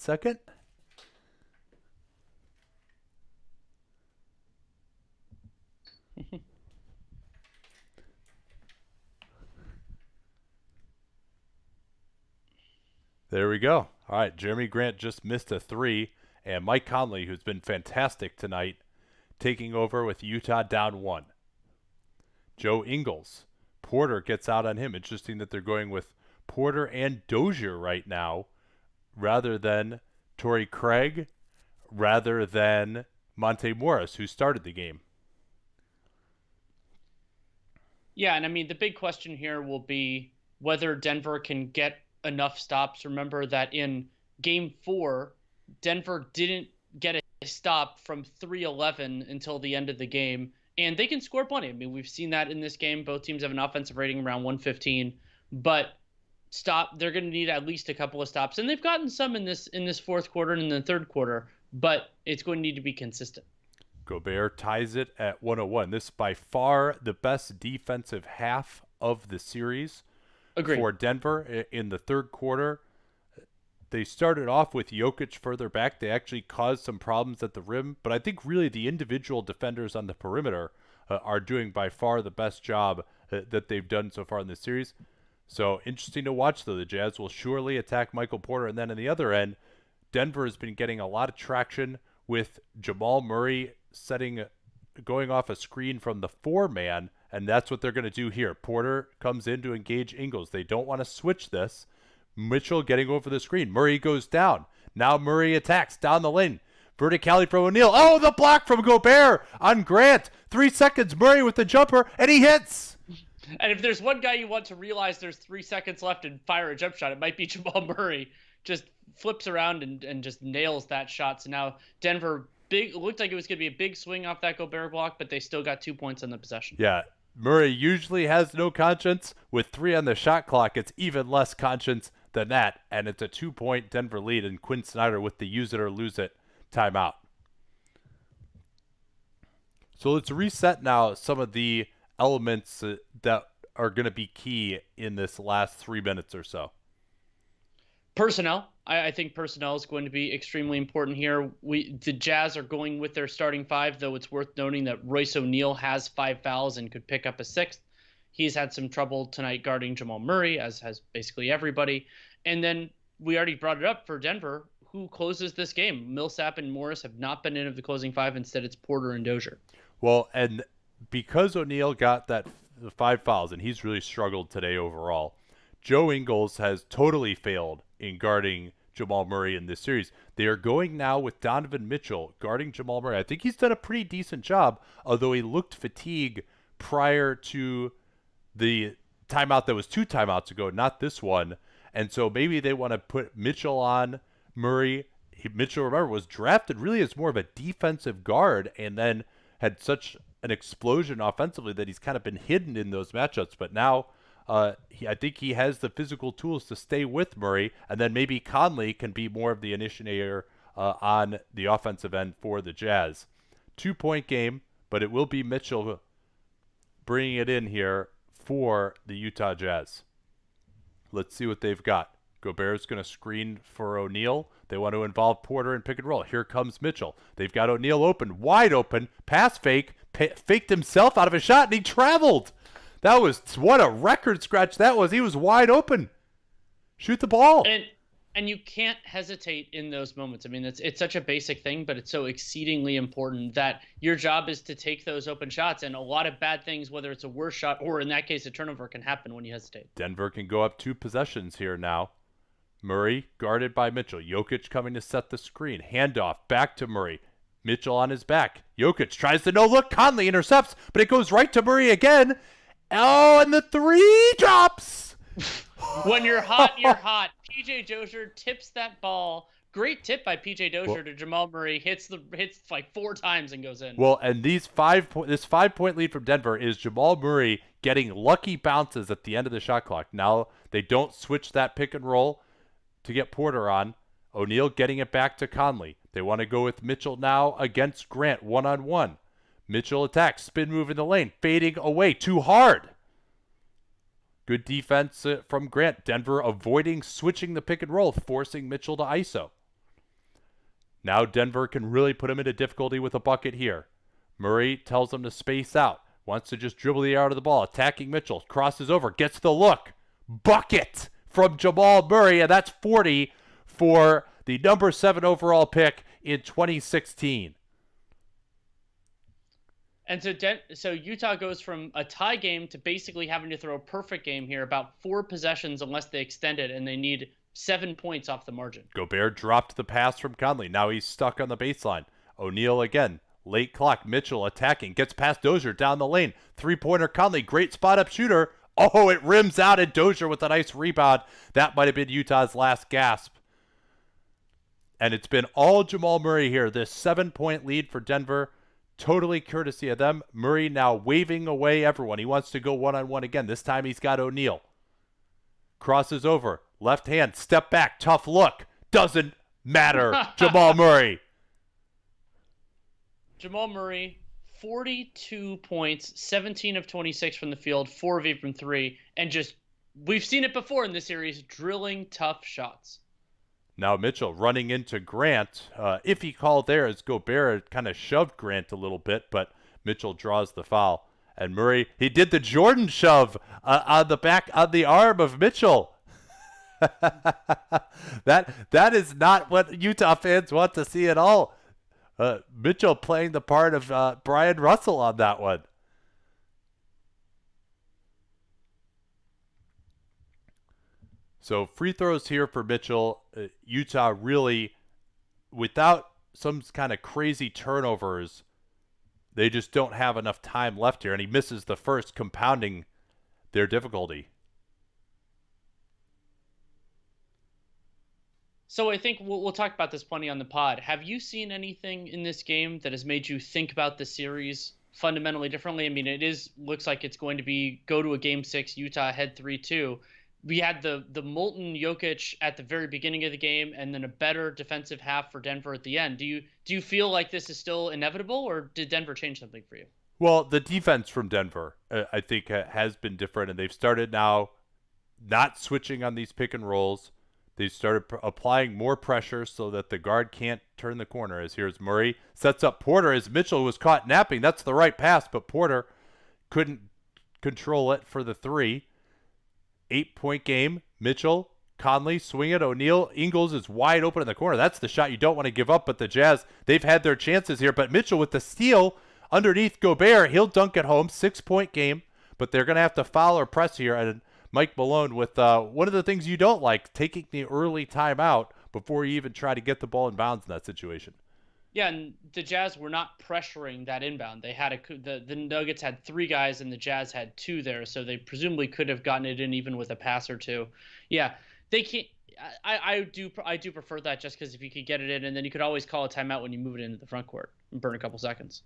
second. There we go. All right, Jeremy Grant just missed a three, and Mike Conley, who's been fantastic tonight, taking over with Utah down one. Joe Ingles. Porter gets out on him. Interesting that they're going with Porter and Dozier right now rather than Torrey Craig, rather than Monte Morris, who started the game. Yeah, and I mean, the big question here will be whether Denver can get enough stops. Remember that in Game 4, Denver didn't get a stop from 3:11 until the end of the game, and they can score plenty. I mean, we've seen that in this game. Both teams have an offensive rating around 115, but they're going to need at least a couple of stops, and they've gotten some in this fourth quarter and in the third quarter, but it's going to need to be consistent. Gobert ties it at 101. This is by far the best defensive half of the series. Agreed. For Denver in the third quarter. They started off with Jokic further back. They actually caused some problems at the rim, but I think really the individual defenders on the perimeter are doing by far the best job that they've done so far in this series. So interesting to watch, though. The Jazz will surely attack Michael Porter, and then on the other end, Denver has been getting a lot of traction with Jamal Murray going off a screen from the four-man, and that's what they're going to do here. Porter comes in to engage Ingles. They don't want to switch this. Mitchell getting over the screen. Murray goes down. Now Murray attacks down the lane. Verticality from O'Neal. Oh, the block from Gobert on Grant. 3 seconds. Murray with the jumper, and he hits. And if there's one guy you want to realize there's 3 seconds left and fire a jump shot, it might be Jamal Murray. Just flips around and just nails that shot. So now Denver, it looked like it was going to be a big swing off that Gobert block, but they still got 2 points on the possession. Yeah, Murray usually has no conscience. With 3 on the shot clock, it's even less conscience than that, and it's a 2-point Denver lead, and Quinn Snyder with the use it or lose it timeout. So let's reset now some of the elements that are going to be key in this last 3 minutes or so. Personnel. I think personnel is going to be extremely important here. The Jazz are going with their starting 5, though it's worth noting that Royce O'Neal has 5 fouls and could pick up a 6th. He's had some trouble tonight guarding Jamal Murray, as has basically everybody. And then we already brought it up for Denver. Who closes this game? Millsap and Morris have not been in the closing 5. Instead, it's Porter and Dozier. Well, and because O'Neal got the 5 fouls, and he's really struggled today overall, Joe Ingles has totally failed in guarding Jamal Murray in this series. They are going now with Donovan Mitchell guarding Jamal Murray. I think he's done a pretty decent job, although he looked fatigued prior to the timeout that was 2 timeouts ago, not this one. And so maybe they want to put Mitchell on Murray. Mitchell, remember, was drafted really as more of a defensive guard and then had such an explosion offensively that he's kind of been hidden in those matchups. But now I think he has the physical tools to stay with Murray, and then maybe Conley can be more of the initiator on the offensive end for the Jazz. 2-point game, but it will be Mitchell bringing it in here for the Utah Jazz. Let's see what they've got. Gobert's going to screen for O'Neal. They want to involve Porter in pick and roll. Here comes Mitchell. They've got O'Neal open, wide open, pass fake, faked himself out of a shot, and he traveled. That was, what a record scratch that was. He was wide open. Shoot the ball. And you can't hesitate in those moments. I mean, it's such a basic thing, but it's so exceedingly important that your job is to take those open shots. And a lot of bad things, whether it's a worse shot or in that case a turnover, can happen when you hesitate. Denver can go up 2 possessions here now. Murray guarded by Mitchell. Jokic coming to set the screen. Handoff back to Murray. Mitchell on his back. Jokic tries to no-look. Conley intercepts, but it goes right to Murray again. Oh, and the 3 drops. When you're hot, you're hot. PJ Dozier tips that ball. Great tip by PJ Dozier to Jamal Murray. Hits like 4 times and goes in. Well, and this 5-point lead from Denver is Jamal Murray getting lucky bounces at the end of the shot clock. Now they don't switch that pick and roll to get Porter on. O'Neal getting it back to Conley. They want to go with Mitchell now against Grant one-on-one. Mitchell attacks, spin move in the lane, fading away too hard. Good defense from Grant. Denver avoiding switching the pick and roll, forcing Mitchell to ISO. Now Denver can really put him into difficulty with a bucket here. Murray tells him to space out. Wants to just dribble the out of the ball. Attacking Mitchell. Crosses over. Gets the look. Bucket from Jamal Murray. And that's 40 for the number 7 overall pick in 2016. And so Utah goes from a tie game to basically having to throw a perfect game here, about 4 possessions unless they extend it, and they need 7 points off the margin. Gobert dropped the pass from Conley. Now he's stuck on the baseline. O'Neal again. Late clock. Mitchell attacking. Gets past Dozier down the lane. Three-pointer Conley. Great spot-up shooter. Oh, it rims out, and Dozier with a nice rebound. That might have been Utah's last gasp. And it's been all Jamal Murray here. This 7-point lead for Denver. Totally courtesy of them. Murray now waving away everyone. He wants to go one-on-one again. This time he's got O'Neal. Crosses over. Left hand. Step back. Tough look. Doesn't matter. Jamal Murray. Jamal Murray, 42 points, 17 of 26 from the field, 4 of 8 from 3, and just, we've seen it before in this series, drilling tough shots. Now Mitchell running into Grant. Iffy call there as Gobert kind of shoved Grant a little bit, but Mitchell draws the foul. And Murray, he did the Jordan shove on the back, on the arm of Mitchell. That is not what Utah fans want to see at all. Mitchell playing the part of Brian Russell on that one. So free throws here for Mitchell. Utah really, without some kind of crazy turnovers, they just don't have enough time left here. And he misses the first, compounding their difficulty. So I think we'll talk about this plenty on the pod. Have you seen anything in this game that has made you think about the series fundamentally differently? I mean, looks like it's going to be go to a game 6, Utah head 3-2. We had the molten Jokic at the very beginning of the game, and then a better defensive half for Denver at the end. Do you feel like this is still inevitable, or did Denver change something for you? Well, the defense from Denver, I think, has been different, and they've started now not switching on these pick and rolls. They started applying more pressure so that the guard can't turn the corner. As here's Murray sets up Porter as Mitchell was caught napping. That's the right pass, but Porter couldn't control it for the 3. 8-point game. Mitchell, Conley, swing it. O'Neal, Ingles is wide open in the corner. That's the shot you don't want to give up, but the Jazz, they've had their chances here. But Mitchell with the steal underneath Gobert, he'll dunk it home. 6-point game, but they're going to have to foul or press here. And Mike Malone with one of the things you don't like, taking the early timeout before you even try to get the ball in bounds in that situation. Yeah, and the Jazz were not pressuring that inbound. They had the Nuggets had 3 guys and the Jazz had 2 there, so they presumably could have gotten it in even with a pass or 2. Yeah, they can't. I do prefer that, just because if you could get it in, and then you could always call a timeout when you move it into the front court and burn a couple seconds.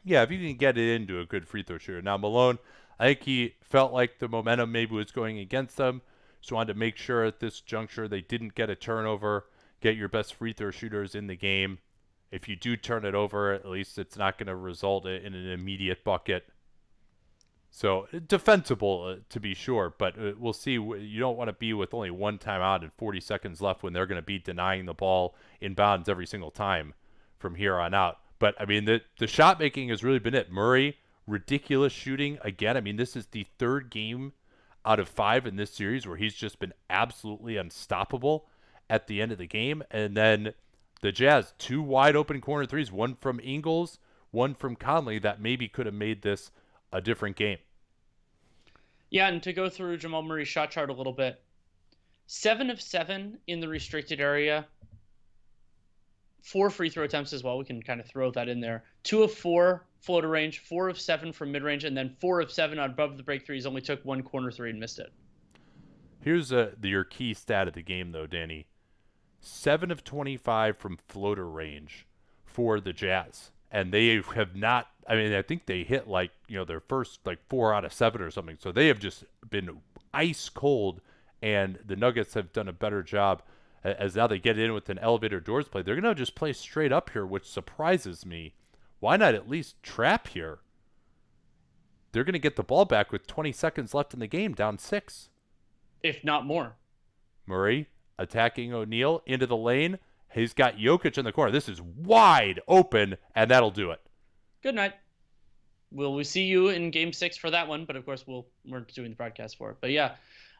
Yeah, if you can get it into a good free throw shooter. Now Malone, I think he felt like the momentum maybe was going against them, so wanted to make sure at this juncture they didn't get a turnover. Get your best free throw shooters in the game. If you do turn it over, at least it's not going to result in an immediate bucket. So defensible, to be sure, but we'll see. You don't want to be with only one timeout and 40 seconds left when they're going to be denying the ball in bounds every single time from here on out. But, I mean, the shot making has really been it. Murray, ridiculous shooting again. I mean, this is the 3rd game out of 5 in this series where he's just been absolutely unstoppable at the end of the game. And then the Jazz, 2 wide open corner threes, one from Ingles, one from Conley, that maybe could have made this a different game. Yeah, and to go through Jamal Murray's shot chart a little bit, 7 of 7 in the restricted area, 4 free throw attempts as well. We can kind of throw that in there. 2 of 4 floater range, 4 of 7 from mid-range, and then 4 of 7 on above the break threes. Only took 1 corner 3 and missed it. Here's your key stat of the game, though, Danny. 7 of 25 from floater range for the Jazz. And they have not, I mean, I think they hit their first 4 out of 7 or something. So they have just been ice cold, and the Nuggets have done a better job as now they get in with an elevator doors play. They're going to just play straight up here, which surprises me. Why not at least trap here? They're going to get the ball back with 20 seconds left in the game, down 6. If not more. Murray attacking O'Neal into the lane, He's got Jokic in the corner. This is wide open, and that'll do it. Good night. We'll see you in Game 6 for that one, but of course we're doing the broadcast for it. But yeah,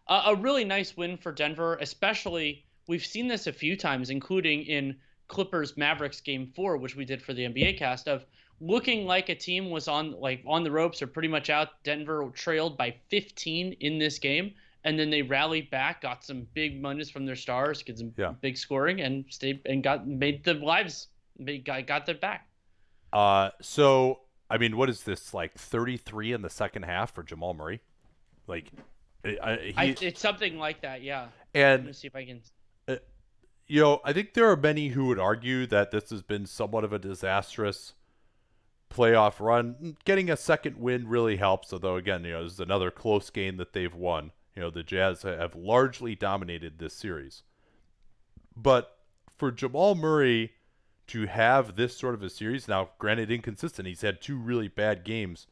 a really nice win for Denver, especially we've seen this a few times, including in Clippers Mavericks Game 4, which we did for the NBA cast, of looking like a team was on the ropes or pretty much out. Denver trailed by 15 in this game, and then they rallied back, got some big minutes from their stars, get some big scoring, and made the lives got their back. So I mean, what is this, like 33 in the second half for Jamal Murray? Like, it's something like that, yeah. And let me see if I can. I think there are many who would argue that this has been somewhat of a disastrous playoff run. Getting a second win really helps, although again, this is another close game that they've won. The Jazz have largely dominated this series. But for Jamal Murray to have this sort of a series, now granted inconsistent, he's had 2 really bad games,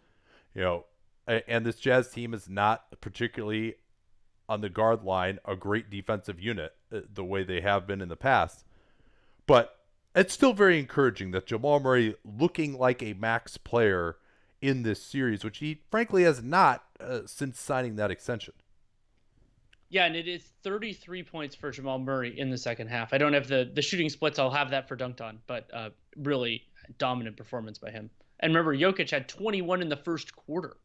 and this Jazz team is not particularly on the guard line a great defensive unit the way they have been in the past. But it's still very encouraging that Jamal Murray, looking like a max player in this series, which he frankly has not since signing that extension. Yeah, and it is 33 points for Jamal Murray in the second half. I don't have the shooting splits. I'll have that for Dunked On, but really dominant performance by him. And remember, Jokic had 21 in the first quarter.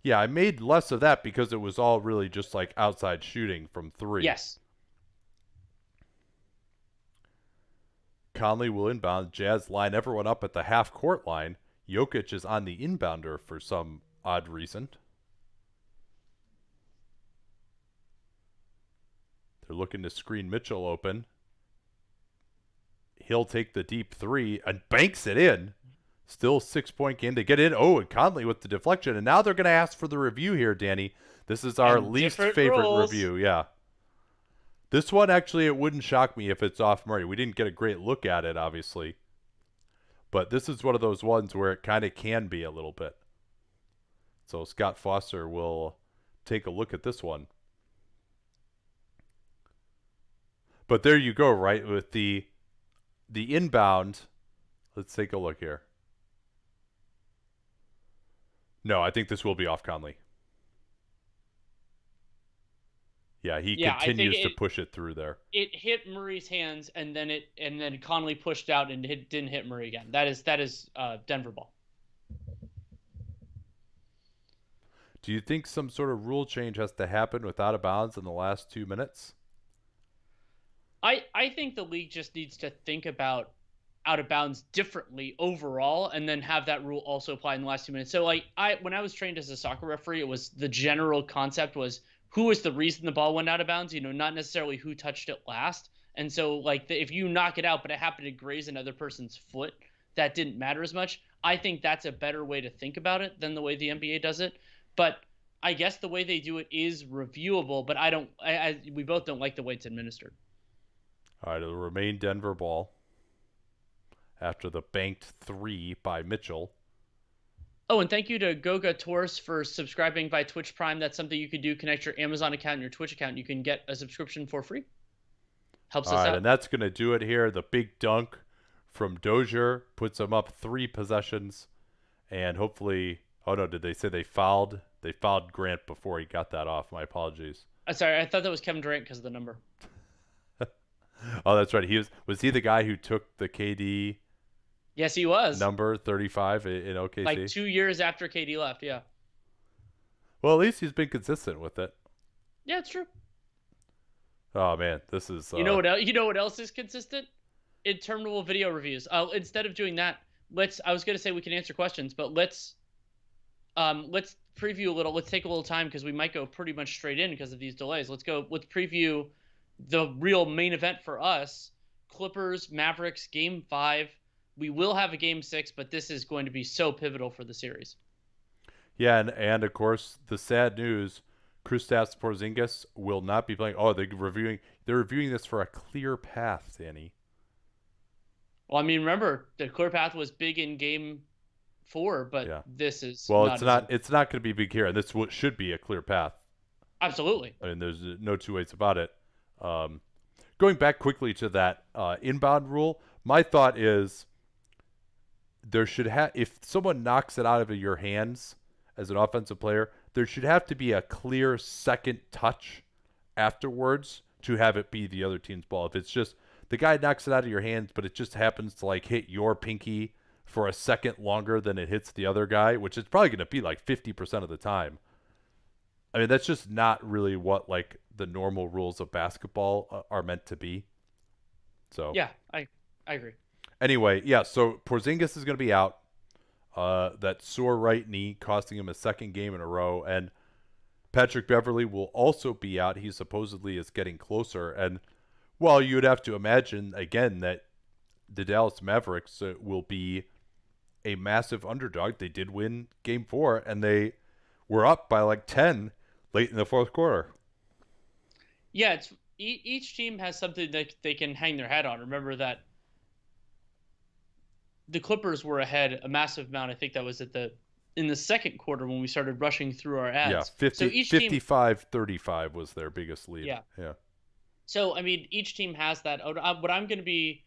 Yeah, I made less of that because it was all really just like outside shooting from 3. Yes. Conley will inbound. Jazz line everyone up at the half-court line. Jokic is on the inbounder for some odd reason. They're looking to screen Mitchell open. He'll take the deep 3 and banks it in. Still 6-point game to get in. Oh, and Conley with the deflection. And now they're going to ask for the review here, Danny. This is our least favorite review. Yeah. This one, actually, it wouldn't shock me if it's off Murray. We didn't get a great look at it, obviously. But this is one of those ones where it kind of can be a little bit. So Scott Foster will take a look at this one. But there you go, right? With the inbound. Let's take a look here. No, I think this will be off Conley. Yeah, he continues to push it through there. It hit Murray's hands, and then Conley pushed out and didn't hit Murray again. That is Denver ball. Do you think some sort of rule change has to happen with out of bounds in the last 2 minutes? I think the league just needs to think about out of bounds differently overall, and then have that rule also apply in the last 2 minutes. So when I was trained as a soccer referee, it was the general concept was who was the reason the ball went out of bounds, not necessarily who touched it last. And so if you knock it out, but it happened to graze another person's foot, that didn't matter as much. I think that's a better way to think about it than the way the NBA does it. But I guess the way they do it is reviewable, but we both don't like the way it's administered. All right, it'll remain Denver ball after the banked 3 by Mitchell. Oh, and thank you to Goga Torres for subscribing by Twitch Prime. That's something you could do. Connect your Amazon account and your Twitch account. You can get a subscription for free. Helps us out. And that's going to do it here. The big dunk from Dozier puts them up 3 possessions. And hopefully, oh no, did they say they fouled? They fouled Grant before he got that off. My apologies. Sorry, I thought that was Kevin Durant because of the number. Oh, that's right. Was he the guy who took the KD? Yes, he was. Number 35 in OKC. Like 2 years after KD left, yeah. Well, at least he's been consistent with it. Yeah, it's true. Oh man, this is. You know what else is consistent? Interminable video reviews. Instead of doing that, I was gonna say we can answer questions, but let's preview a little. Let's take a little time because we might go pretty much straight in because of these delays. Let's preview the real main event for us: Clippers Mavericks Game 5. We will have a Game 6, but this is going to be so pivotal for the series. Yeah, and of course the sad news: Kristaps Porzingis will not be playing. Oh, they're reviewing this for a clear path, Danny. Well, I mean, remember the clear path was big in Game 4, but this is it's not going to be big here, and this should be a clear path. Absolutely. I mean, there's no two ways about it. going back quickly to that inbound rule, my thought is there should have, if someone knocks it out of your hands as an offensive player, there should have to be a clear second touch afterwards to have it be the other team's ball. If it's just the guy knocks it out of your hands, but it just happens to like hit your pinky for a second longer than it hits the other guy, which is probably going to be like 50% of the time. I mean, that's just not really what like the normal rules of basketball are meant to be. So Yeah, I agree. anyway, yeah. So Porzingis is going to be out. That sore right knee costing him a second game in a row, and Patrick Beverley will also be out. He supposedly is getting closer, and well, you'd have to imagine again that the Dallas Mavericks will be a massive underdog. They did win Game 4, and they were up by like 10 late in the fourth quarter. Yeah, it's each team has something that they can hang their hat on. Remember that the Clippers were ahead a massive amount. I think that was in the second quarter when we started rushing through our Yeah, ads. 50, So each 55-35 was their biggest lead. Yeah. So I mean, each team has that. What I'm going to be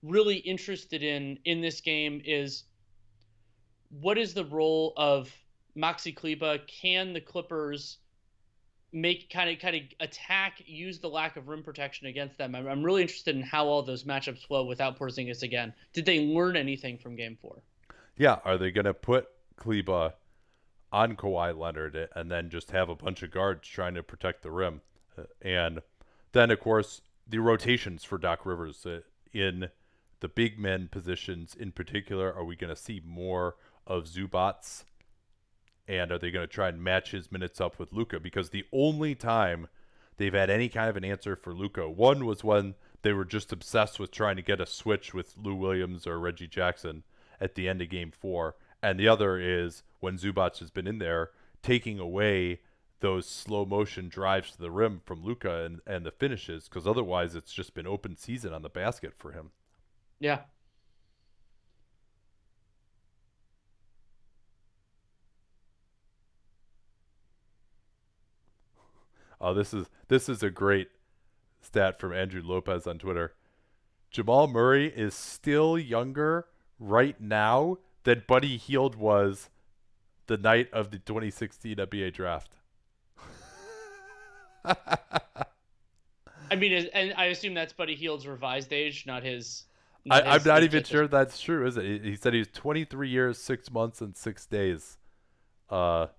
really interested in this game is what is the role of Maxi Kleber? Can the Clippers make kind of attack, use the lack of rim protection against them? I'm really interested in how all those matchups flow without Porzingis again. Did they learn anything from Game 4? Yeah, are they going to put Kleber on Kawhi Leonard and then just have a bunch of guards trying to protect the rim? And then, of course, the rotations for Doc Rivers in the big men positions in particular. Are we going to see more of Zubats? And are they going to try and match his minutes up with Luka? Because the only time they've had any kind of an answer for Luka, one was when they were just obsessed with trying to get a switch with Lou Williams or Reggie Jackson at the end of Game 4. And the other is when Zubats has been in there taking away those slow motion drives to the rim from Luka and the finishes, because otherwise it's just been open season on the basket for him. Yeah. Oh, this is a great stat from Andrew Lopez on Twitter. Jamal Murray is still younger right now than Buddy Hield was the night of the 2016 NBA draft. I mean, and I assume that's Buddy Hield's revised age, not his. I'm not even sure that's true, is it? He said he's 23 years, 6 months, and 6 days. So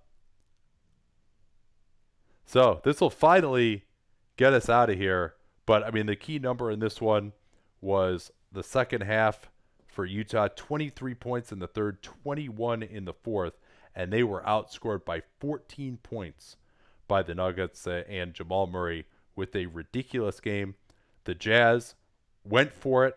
this will finally get us out of here. But, I mean, the key number in this one was the second half for Utah, 23 points in the third, 21 in the fourth, and they were outscored by 14 points by the Nuggets and Jamal Murray with a ridiculous game. The Jazz went for it.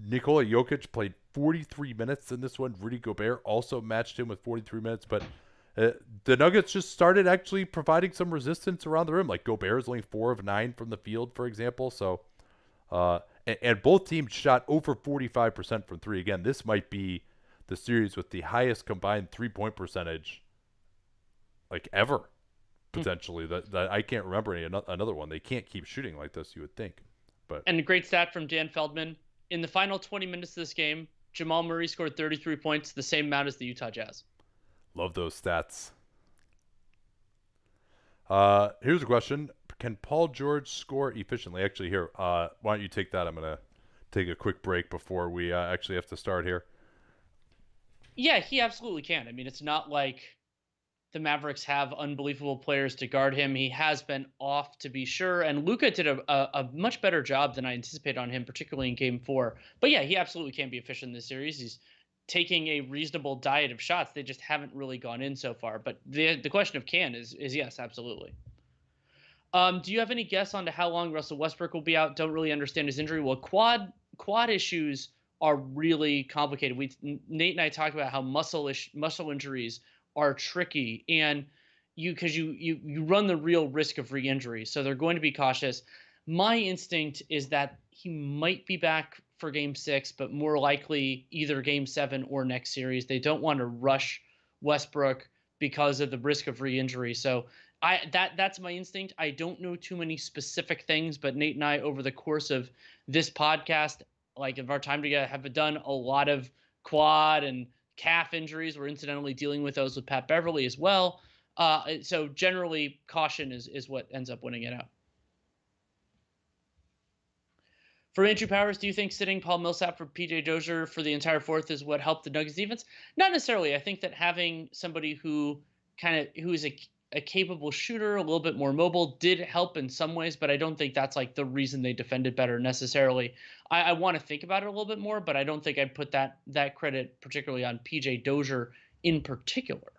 Nikola Jokic played 43 minutes in this one. Rudy Gobert also matched him with 43 minutes, but the Nuggets just started actually providing some resistance around the rim. Like Gobert is only 4 of 9 from the field, for example. So, and both teams shot over 45% from three. Again, this might be the series with the highest combined 3-point percentage, like ever, potentially. That I can't remember another one. They can't keep shooting like this, you would think. But and a great stat from Dan Feldman: in the final 20 minutes of this game, Jamal Murray scored 33 points, the same amount as the Utah Jazz. Love those stats. Here's a question. Can Paul George score efficiently? Actually, here, why don't you take that? I'm going to take a quick break before we actually have to start here. Yeah, he absolutely can. I mean, it's not like the Mavericks have unbelievable players to guard him. He has been off, to be sure, and Luka did a much better job than I anticipated on him, particularly in Game 4. But yeah, he absolutely can be efficient in this series. He's taking a reasonable diet of shots. They just haven't really gone in so far. But the question of can is yes, absolutely. Do you have any guess on to how long Russell Westbrook will be out? Don't really understand his injury. Well, quad issues are really complicated. Nate and I talked about how muscle injuries are tricky, and you run the real risk of re-injury. So they're going to be cautious. My instinct is that he might be back for Game 6, but more likely either Game 7 or next series. They don't want to rush Westbrook because of the risk of re-injury. So That's my instinct. I don't know too many specific things, but Nate and I, over the course of this podcast, like of our time together, have done a lot of quad and calf injuries. We're incidentally dealing with those with Pat Beverly as well. So generally, caution is what ends up winning it out. For Andrew Powers, do you think sitting Paul Millsap for PJ Dozier for the entire fourth is what helped the Nuggets defense? Not necessarily. I think that having somebody who is a capable shooter, a little bit more mobile, did help in some ways, but I don't think that's like the reason they defended better necessarily. I want to think about it a little bit more, but I don't think I'd put that credit particularly on PJ Dozier in particular.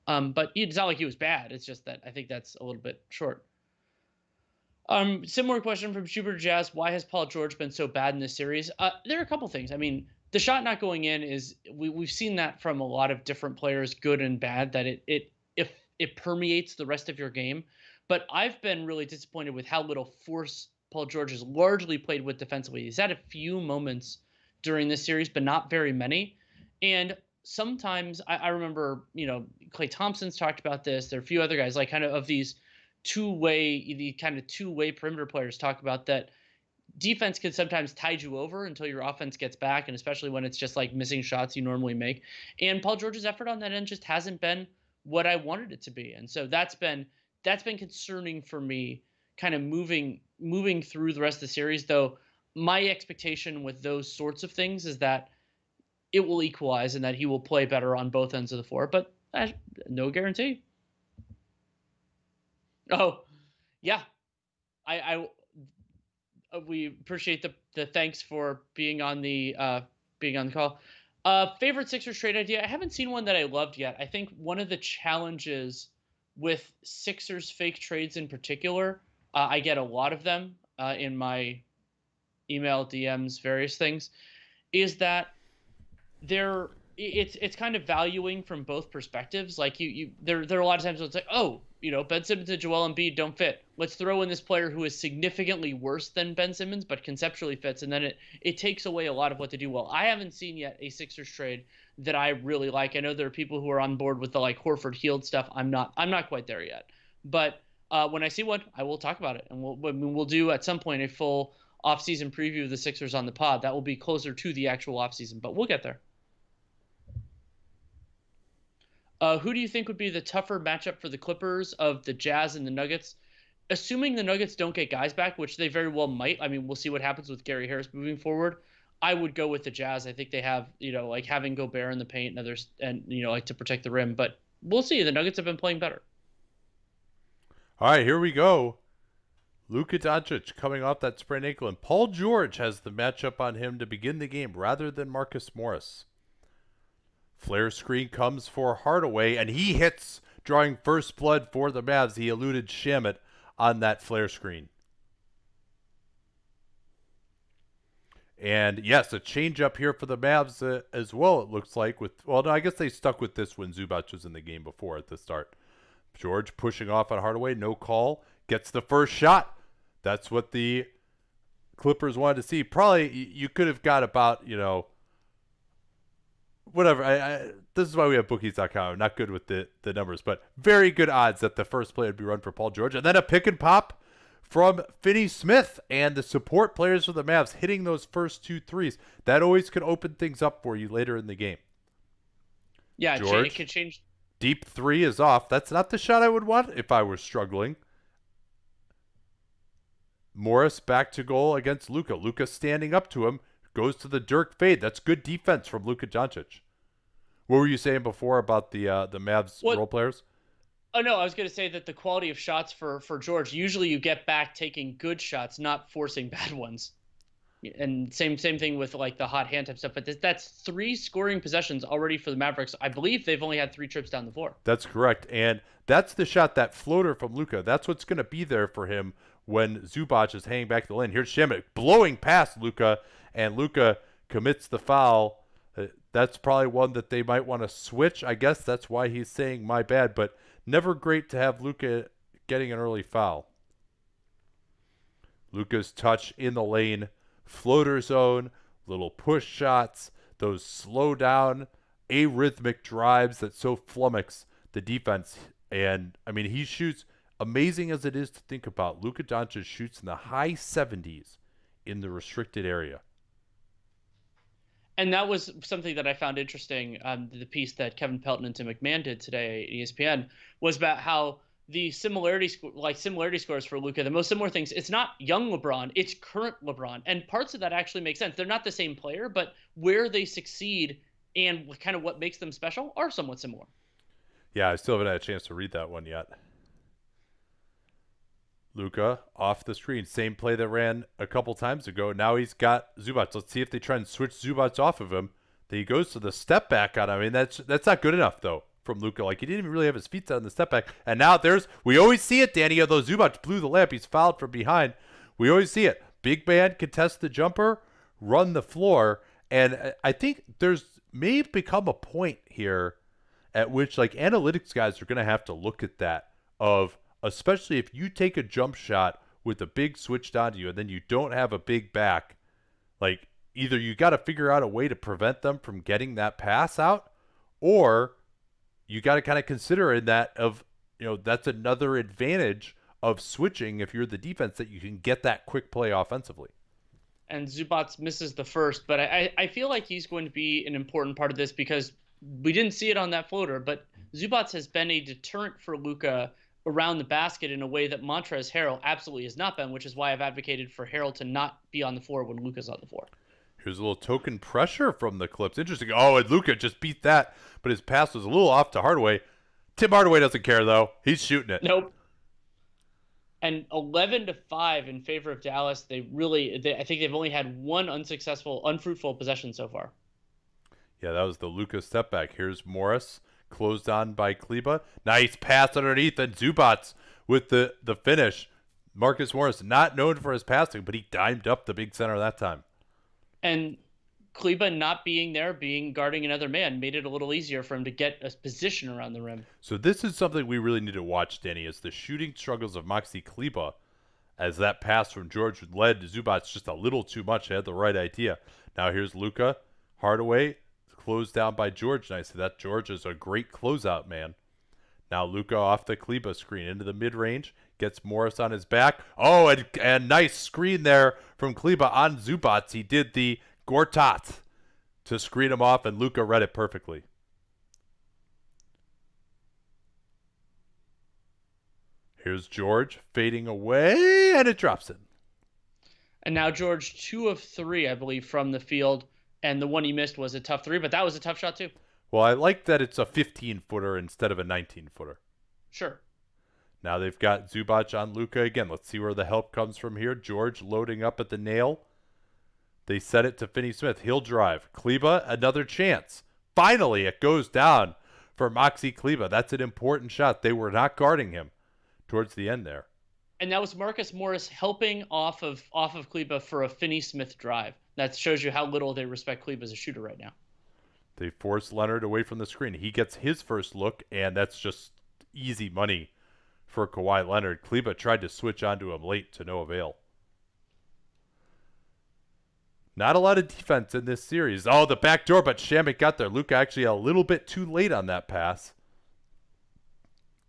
But it's not like he was bad. It's just that I think that's a little bit short. Similar question from Schubert Jazz. Why has Paul George been so bad in this series? There are a couple things. I mean, the shot not going in is we've seen that from a lot of different players, good and bad, that it permeates the rest of your game. But I've been really disappointed with how little force Paul George has largely played with defensively. He's had a few moments during this series, but not very many. And sometimes I remember, Klay Thompson's talked about this. There are a few other guys like kind of these two-way perimeter players talk about that defense can sometimes tide you over until your offense gets back, and especially when it's just like missing shots you normally make. And Paul George's effort on that end just hasn't been what I wanted it to be. And so that's been concerning for me kind of moving through the rest of the series, though my expectation with those sorts of things is that it will equalize and that he will play better on both ends of the floor, but no guarantee. Oh, yeah. I we appreciate the thanks for being on the call. Favorite Sixers trade idea? I haven't seen one that I loved yet. I think one of the challenges with Sixers fake trades in particular, I get a lot of them in my email DMs, various things, is that it's kind of valuing from both perspectives. Like there are a lot of times where it's like, oh, Ben Simmons and Joel Embiid don't fit. Let's throw in this player who is significantly worse than Ben Simmons, but conceptually fits, and then it takes away a lot of what they do well. I haven't seen yet a Sixers trade that I really like. I know there are people who are on board with the like Horford Hield stuff. I'm not quite there yet, but when I see one, I will talk about it, and we'll do at some point a full offseason preview of the Sixers on the pod. That will be closer to the actual offseason, but we'll get there. Who do you think would be the tougher matchup for the Clippers of the Jazz and the Nuggets? Assuming the Nuggets don't get guys back, which they very well might. I mean, we'll see what happens with Gary Harris moving forward. I would go with the Jazz. I think they have, like having Gobert in the paint and others, and like to protect the rim. But we'll see. The Nuggets have been playing better. All right, here we go. Luka Doncic coming off that sprained ankle, and Paul George has the matchup on him to begin the game rather than Marcus Morris. Flare screen comes for Hardaway, and he hits, drawing first blood for the Mavs. He eluded Shamet on that flare screen. And yes, a change up here for the Mavs as well, it looks like. No, I guess they stuck with this when Zubac was in the game before at the start. George pushing off on Hardaway, no call, gets the first shot. That's what the Clippers wanted to see. Probably you could have got about, whatever. This is why we have bookies.com. I'm not good with the numbers, but very good odds that the first play would be run for Paul George. And then a pick and pop from Finney-Smith and the support players for the Mavs hitting those first 2 threes. That always can open things up for you later in the game. Yeah, George, it can change. Deep 3 is off. That's not the shot I would want if I were struggling. Morris back to goal against Luka. Luka standing up to him. Goes to the Dirk fade. That's good defense from Luka Doncic. What were you saying before about the Mavs role players? Oh, no, I was going to say that the quality of shots for George, usually you get back taking good shots, not forcing bad ones. And same thing with like the hot hand type stuff. But that's 3 scoring possessions already for the Mavericks. I believe they've only had 3 trips down the floor. That's correct. And that's the shot, that floater from Luka. That's what's going to be there for him when Zubac is hanging back the lane. Here's Shamet blowing past Luka, and Luka commits the foul. That's probably one that they might want to switch. I guess that's why he's saying my bad, but never great to have Luka getting an early foul. Luka's touch in the lane, floater zone, little push shots, those slow down, arrhythmic drives that so flummox the defense. And, I mean, he shoots amazing as it is to think about, Luka Doncic shoots in the high 70s in the restricted area. And that was something that I found interesting. The piece that Kevin Pelton and Tim McMahon did today at ESPN was about how the similarity scores for Luka, the most similar things, it's not young LeBron, it's current LeBron. And parts of that actually make sense. They're not the same player, but where they succeed and kind of what makes them special are somewhat similar. Yeah, I still haven't had a chance to read that one yet. Luka off the screen. Same play that ran a couple times ago. Now he's got Zubac. Let's see if they try and switch Zubac off of him. Then he goes to the step back on him. I mean, that's not good enough, though, from Luka. Like, he didn't even really have his feet set on the step back. And now we always see it, Danny, although Zubac blew the layup. He's fouled from behind. We always see it. Big man contest the jumper, run the floor. And I think may have become a point here at which, like, analytics guys are going to have to look at that of, especially if you take a jump shot with a big switch onto you and then you don't have a big back, like, either you got to figure out a way to prevent them from getting that pass out, or you got to kind of consider in that of, that's another advantage of switching if you're the defense, that you can get that quick play offensively. And Zubac misses the first, but I feel like he's going to be an important part of this because we didn't see it on that floater, but Zubac has been a deterrent for Luka around the basket in a way that Montrezl Harrell absolutely has not been, which is why I've advocated for Harrell to not be on the floor when Luka's on the floor. Here's a little token pressure from the Clips. Interesting. Oh, and Luka just beat that, but his pass was a little off to Hardaway. Tim Hardaway doesn't care, though. He's shooting it. Nope. And 11-5 in favor of Dallas. I think they've only had one unfruitful possession so far. Yeah, that was the Luka step back. Here's Morris, closed on by Kleba. Nice pass underneath, and Zubac with the finish. Marcus Morris, not known for his passing, but he dimed up the big center that time. And Kleba not being there, guarding another man, made it a little easier for him to get a position around the rim. So this is something we really need to watch, Danny, is the shooting struggles of Maxi Kleba, as that pass from George led to Zubac just a little too much. He had the right idea. Now here's Luka. Hardaway closed down by George nicely. That George is a great closeout man. Now Luka off the Kleba screen into the mid-range. Gets Morris on his back. Oh, and nice screen there from Kleba on Zubac. He did the Gortat to screen him off, and Luka read it perfectly. Here's George fading away, and it drops in. And now George 2 of 3, I believe, from the field, and the one he missed was a tough 3, but that was a tough shot too. Well, I like that it's a 15-footer instead of a 19-footer. Sure. Now they've got Zubac on Luka again. Let's see where the help comes from here. George loading up at the nail. They set it to Finney-Smith. He'll drive. Kleba, another chance. Finally, it goes down for Maxi Kleba. That's an important shot. They were not guarding him towards the end there. And that was Marcus Morris helping off of Kleba for a Finney-Smith drive. That shows you how little they respect Kleba as a shooter right now. They force Leonard away from the screen. He gets his first look, and that's just easy money for Kawhi Leonard. Kleba tried to switch onto him late to no avail. Not a lot of defense in this series. Oh, the back door, but Shamet got there. Luka actually a little bit too late on that pass.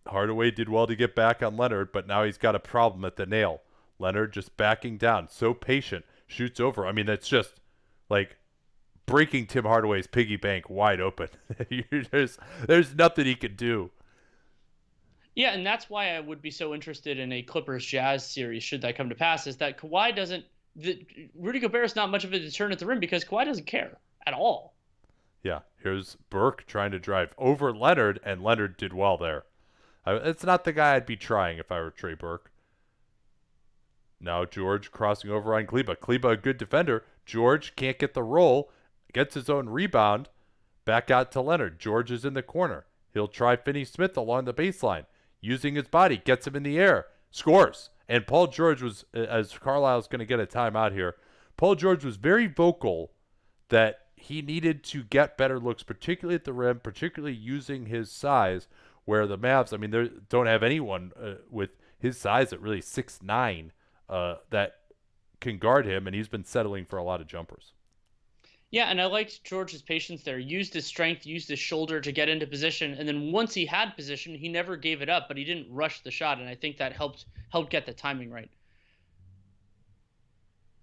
Hardaway did well to get back on Leonard, but now he's got a problem at the nail. Leonard just backing down. So patient. Shoots over. I mean, that's just like breaking Tim Hardaway's piggy bank wide open. There's nothing he can do. Yeah, and that's why I would be so interested in a Clippers Jazz series, should that come to pass, is that Kawhi doesn't Rudy Gobert's not much of a deterrent at the rim because Kawhi doesn't care at all. Yeah, here's Burke trying to drive over Leonard, and Leonard did well there. It's not the guy I'd be trying if I were Trey Burke. Now George crossing over on Kleba. Kleba, a good defender. George can't get the roll. Gets his own rebound. Back out to Leonard. George is in the corner. He'll try Finney-Smith along the baseline. Using his body. Gets him in the air. Scores. And Paul George was, as Carlisle's going to get a timeout here, Paul George was very vocal that he needed to get better looks, particularly at the rim, particularly using his size, where the Mavs, I mean, they don't have anyone with his size at really 6'9", that can guard him, and he's been settling for a lot of jumpers. Yeah, and I liked George's patience there. Used his strength, used his shoulder to get into position, and then once he had position, he never gave it up, but he didn't rush the shot, and I think that helped get the timing right.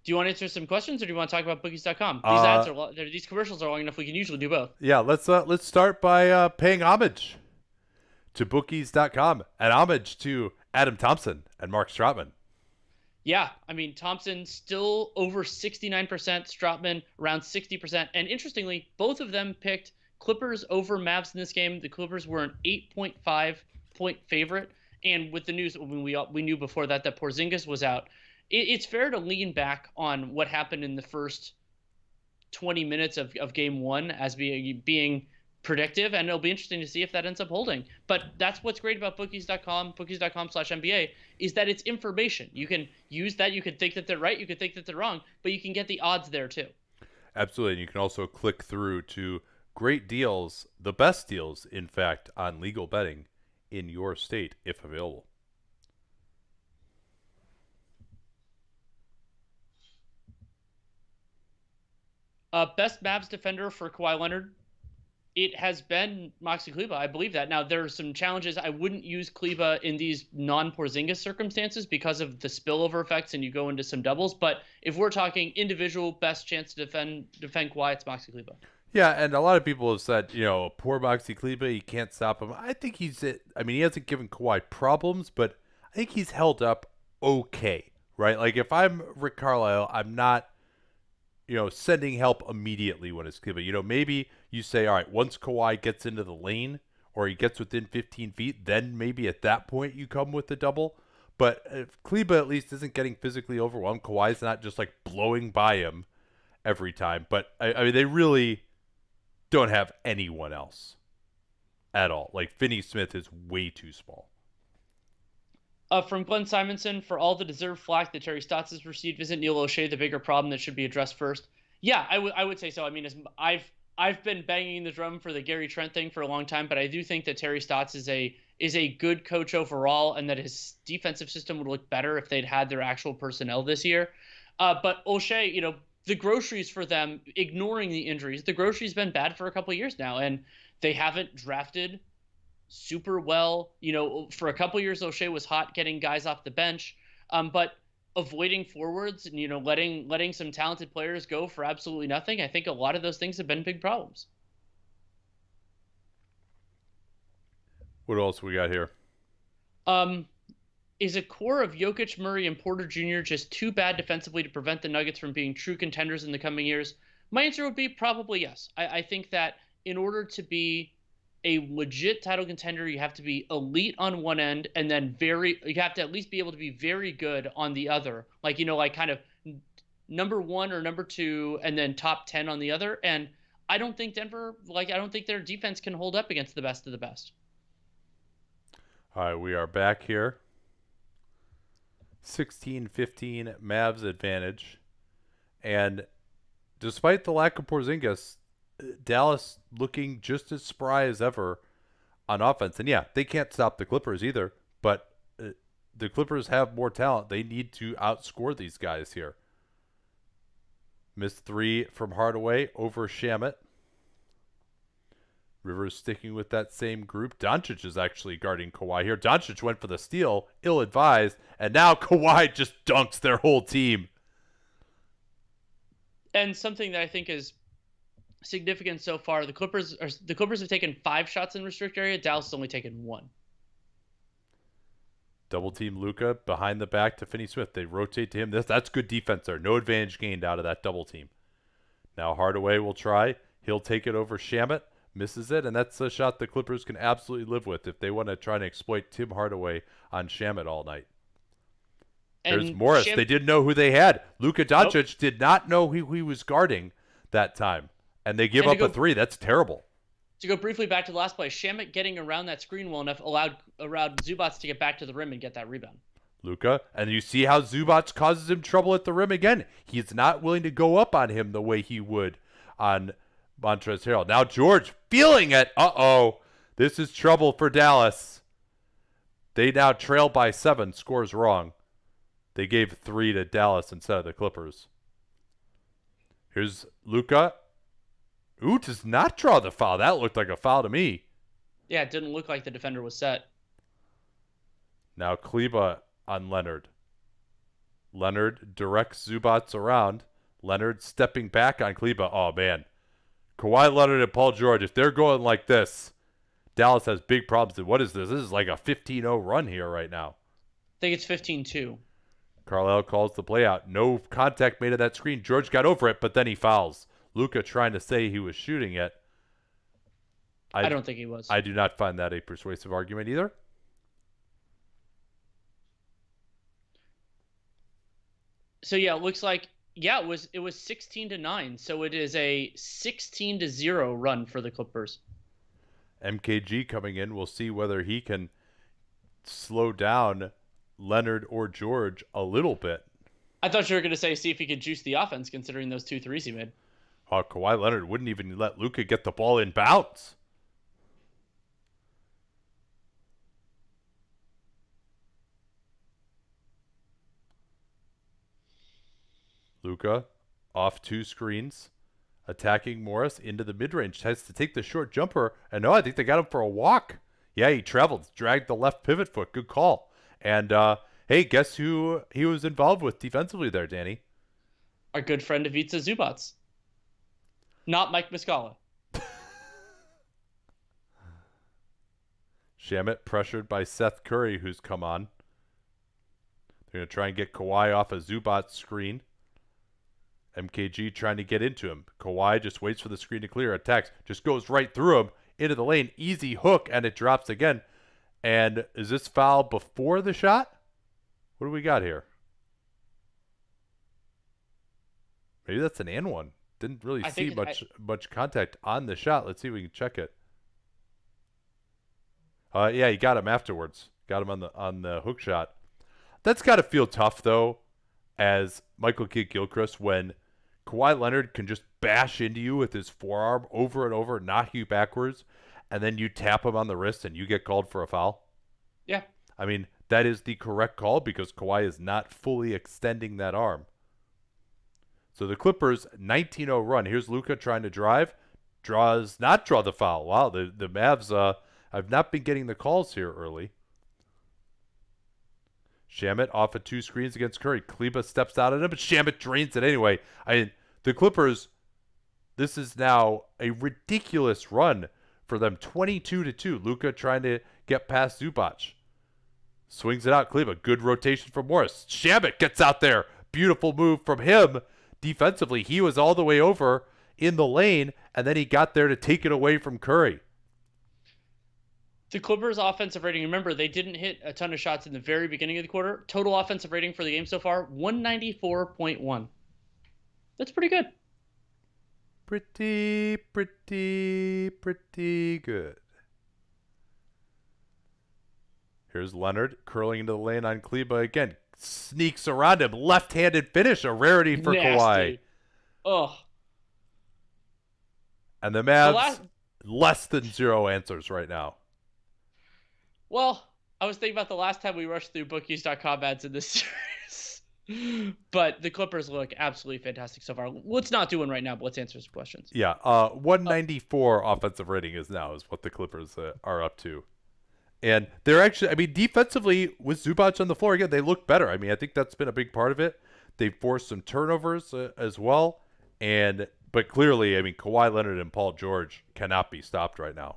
Do you want to answer some questions, or do you want to talk about bookies.com? These ads Uh, are these commercials are long enough. We can usually do both. yeah, let's start by paying homage to bookies.com and homage to Adam Thompson and Mark Stratman. Yeah, I mean Thompson still over 69%, Stratman around 60%, and interestingly, both of them picked Clippers over Mavs in this game. The Clippers were an 8.5 point favorite, and with the news when we knew before that Porzingis was out, it's fair to lean back on what happened in the first 20 minutes of game one as being predictive, and it'll be interesting to see if that ends up holding. But that's what's great about bookies.com/NBA, is that it's information. You can use that. You can think that they're right. You can think that they're wrong, but you can get the odds there too. Absolutely. And you can also click through to great deals, the best deals, in fact, on legal betting in your state if available. Best Mavs defender for Kawhi Leonard. It has been Maxi Kleber. I believe that. Now, there are some challenges. I wouldn't use Kleber in these non-Porzingis circumstances because of the spillover effects and you go into some doubles. But if we're talking individual best chance to defend Kawhi, it's Maxi Kleber. Yeah, and a lot of people have said, poor Maxi Kleber, you can't stop him. I think he hasn't given Kawhi problems, but I think he's held up okay, right? Like, if I'm Rick Carlisle, I'm not sending help immediately when it's given. Maybe you say, all right, once Kawhi gets into the lane or he gets within 15 feet, then maybe at that point you come with the double. But if Kleba at least isn't getting physically overwhelmed, Kawhi's not just like blowing by him every time. But I mean, they really don't have anyone else at all. Like Finney Smith is way too small. From Glenn Simonson, for all the deserved flack that Terry Stotts has received, isn't Neil O'Shea the bigger problem that should be addressed first? Yeah, I would say so. I mean, I've been banging the drum for the Gary Trent thing for a long time, but I do think that Terry Stotts is a good coach overall, and that his defensive system would look better if they'd had their actual personnel this year. But O'Shea, the groceries for them, ignoring the injuries, the groceries been bad for a couple of years now, and they haven't drafted super well. For a couple years, O'Shea was hot getting guys off the bench, but avoiding forwards and letting some talented players go for absolutely nothing. I think a lot of those things have been big problems. What else we got here? Is a core of Jokic, Murray, and Porter Jr. just too bad defensively to prevent the Nuggets from being true contenders in the coming years? My answer would be probably yes. I think that in order to be a legit title contender, you have to be elite on one end, and then you have to at least be able to be very good on the other. Like kind of number one or number two, and then top 10 on the other. And I don't think I don't think their defense can hold up against the best of the best. All right, we are back here. 16-15 Mavs advantage. And despite the lack of Porzingis, Dallas looking just as spry as ever on offense. And yeah, they can't stop the Clippers either, but the Clippers have more talent. They need to outscore these guys here. Missed three from Hardaway over Shamet. Rivers sticking with that same group. Doncic is actually guarding Kawhi here. Doncic went for the steal, ill-advised, and now Kawhi just dunks their whole team. And something that I think is significant so far, the Clippers have taken 5 shots in restrict area. Dallas has only taken 1. Double team Luka behind the back to Finney Smith. They rotate to him. That's good defense there. No advantage gained out of that double team. Now Hardaway will try. He'll take it over Shamet. Misses it, and that's a shot the Clippers can absolutely live with if they want to try and exploit Tim Hardaway on Shamet all night. And there's Morris. They didn't know who they had. Luka Doncic did not know who he was guarding that time. And they give up a 3. That's terrible. To go briefly back to the last play, Shamet getting around that screen well enough allowed Zubats to get back to the rim and get that rebound. Luka, and you see how Zubats causes him trouble at the rim again. He's not willing to go up on him the way he would on Montrezl Harrell. Now George feeling it. Uh-oh. This is trouble for Dallas. They now trail by 7. Scores wrong. They gave 3 to Dallas instead of the Clippers. Here's Luka. Ooh, does not draw the foul. That looked like a foul to me. Yeah, it didn't look like the defender was set. Now Kleba on Leonard. Leonard directs Zubats around. Leonard stepping back on Kleba. Oh, man. Kawhi Leonard and Paul George, if they're going like this, Dallas has big problems. And what is this? This is like a 15-0 run here right now. I think it's 15-2. Carlisle calls the play out. No contact made of that screen. George got over it, but then he fouls. Luka trying to say he was shooting it. I don't think he was. I do not find that a persuasive argument either. So yeah, it looks like it was 16-9. So it is a 16-0 run for the Clippers. MKG coming in. We'll see whether he can slow down Leonard or George a little bit. I thought you were going to say see if he could juice the offense considering those 2 threes he made. Kawhi Leonard wouldn't even let Luka get the ball in bounds. Luka off 2 screens, attacking Morris into the mid-range. Has to take the short jumper. And no, I think they got him for a walk. Yeah, he traveled, dragged the left pivot foot. Good call. And hey, guess who he was involved with defensively there, Danny? Our good friend Ivica Zubats. Not Mike Muscala. Shamet pressured by Seth Curry, who's come on. They're going to try and get Kawhi off a Zubats screen. MKG trying to get into him. Kawhi just waits for the screen to clear. Attacks. Just goes right through him. Into the lane. Easy hook, and it drops again. And is this foul before the shot? What do we got here? Maybe that's an and one. Didn't really see much contact on the shot. Let's see if we can check it. Yeah, he got him afterwards. Got him on the hook shot. That's got to feel tough though, as Michael Kidd-Gilchrist, when Kawhi Leonard can just bash into you with his forearm over and over, knock you backwards, and then you tap him on the wrist and you get called for a foul. Yeah. I mean, that is the correct call because Kawhi is not fully extending that arm. So the Clippers 19-0 run. Here's Luka trying to drive. Does not draw the foul. Wow, the Mavs have not been getting the calls here early. Shamet off of 2 screens against Curry. Kleba steps out at him, but Shamet drains it anyway. The Clippers, this is now a ridiculous run for them. 22-2. Luka trying to get past Zubac. Swings it out. Kleba. Good rotation from Morris. Shamet gets out there. Beautiful move from him. Defensively, he was all the way over in the lane, and then he got there to take it away from Curry. The Clippers' offensive rating, remember, they didn't hit a ton of shots in the very beginning of the quarter. Total offensive rating for the game so far, 194.1. That's pretty good. Pretty good. Here's Leonard curling into the lane on Kleba again. Sneaks around him. Left-handed finish, a rarity for Kawhi. Ugh. And the Mavs, less than 0 answers right now. Well, I was thinking about the last time we rushed through bookies.com ads in this series. But the Clippers look absolutely fantastic so far. Let's not do one right now, but let's answer some questions. Yeah, 194 offensive rating is what the Clippers are up to. And they're actually, I mean, defensively, with Zubac on the floor, again, they look better. I mean, I think that's been a big part of it. They've forced some turnovers as well. But clearly, I mean, Kawhi Leonard and Paul George cannot be stopped right now.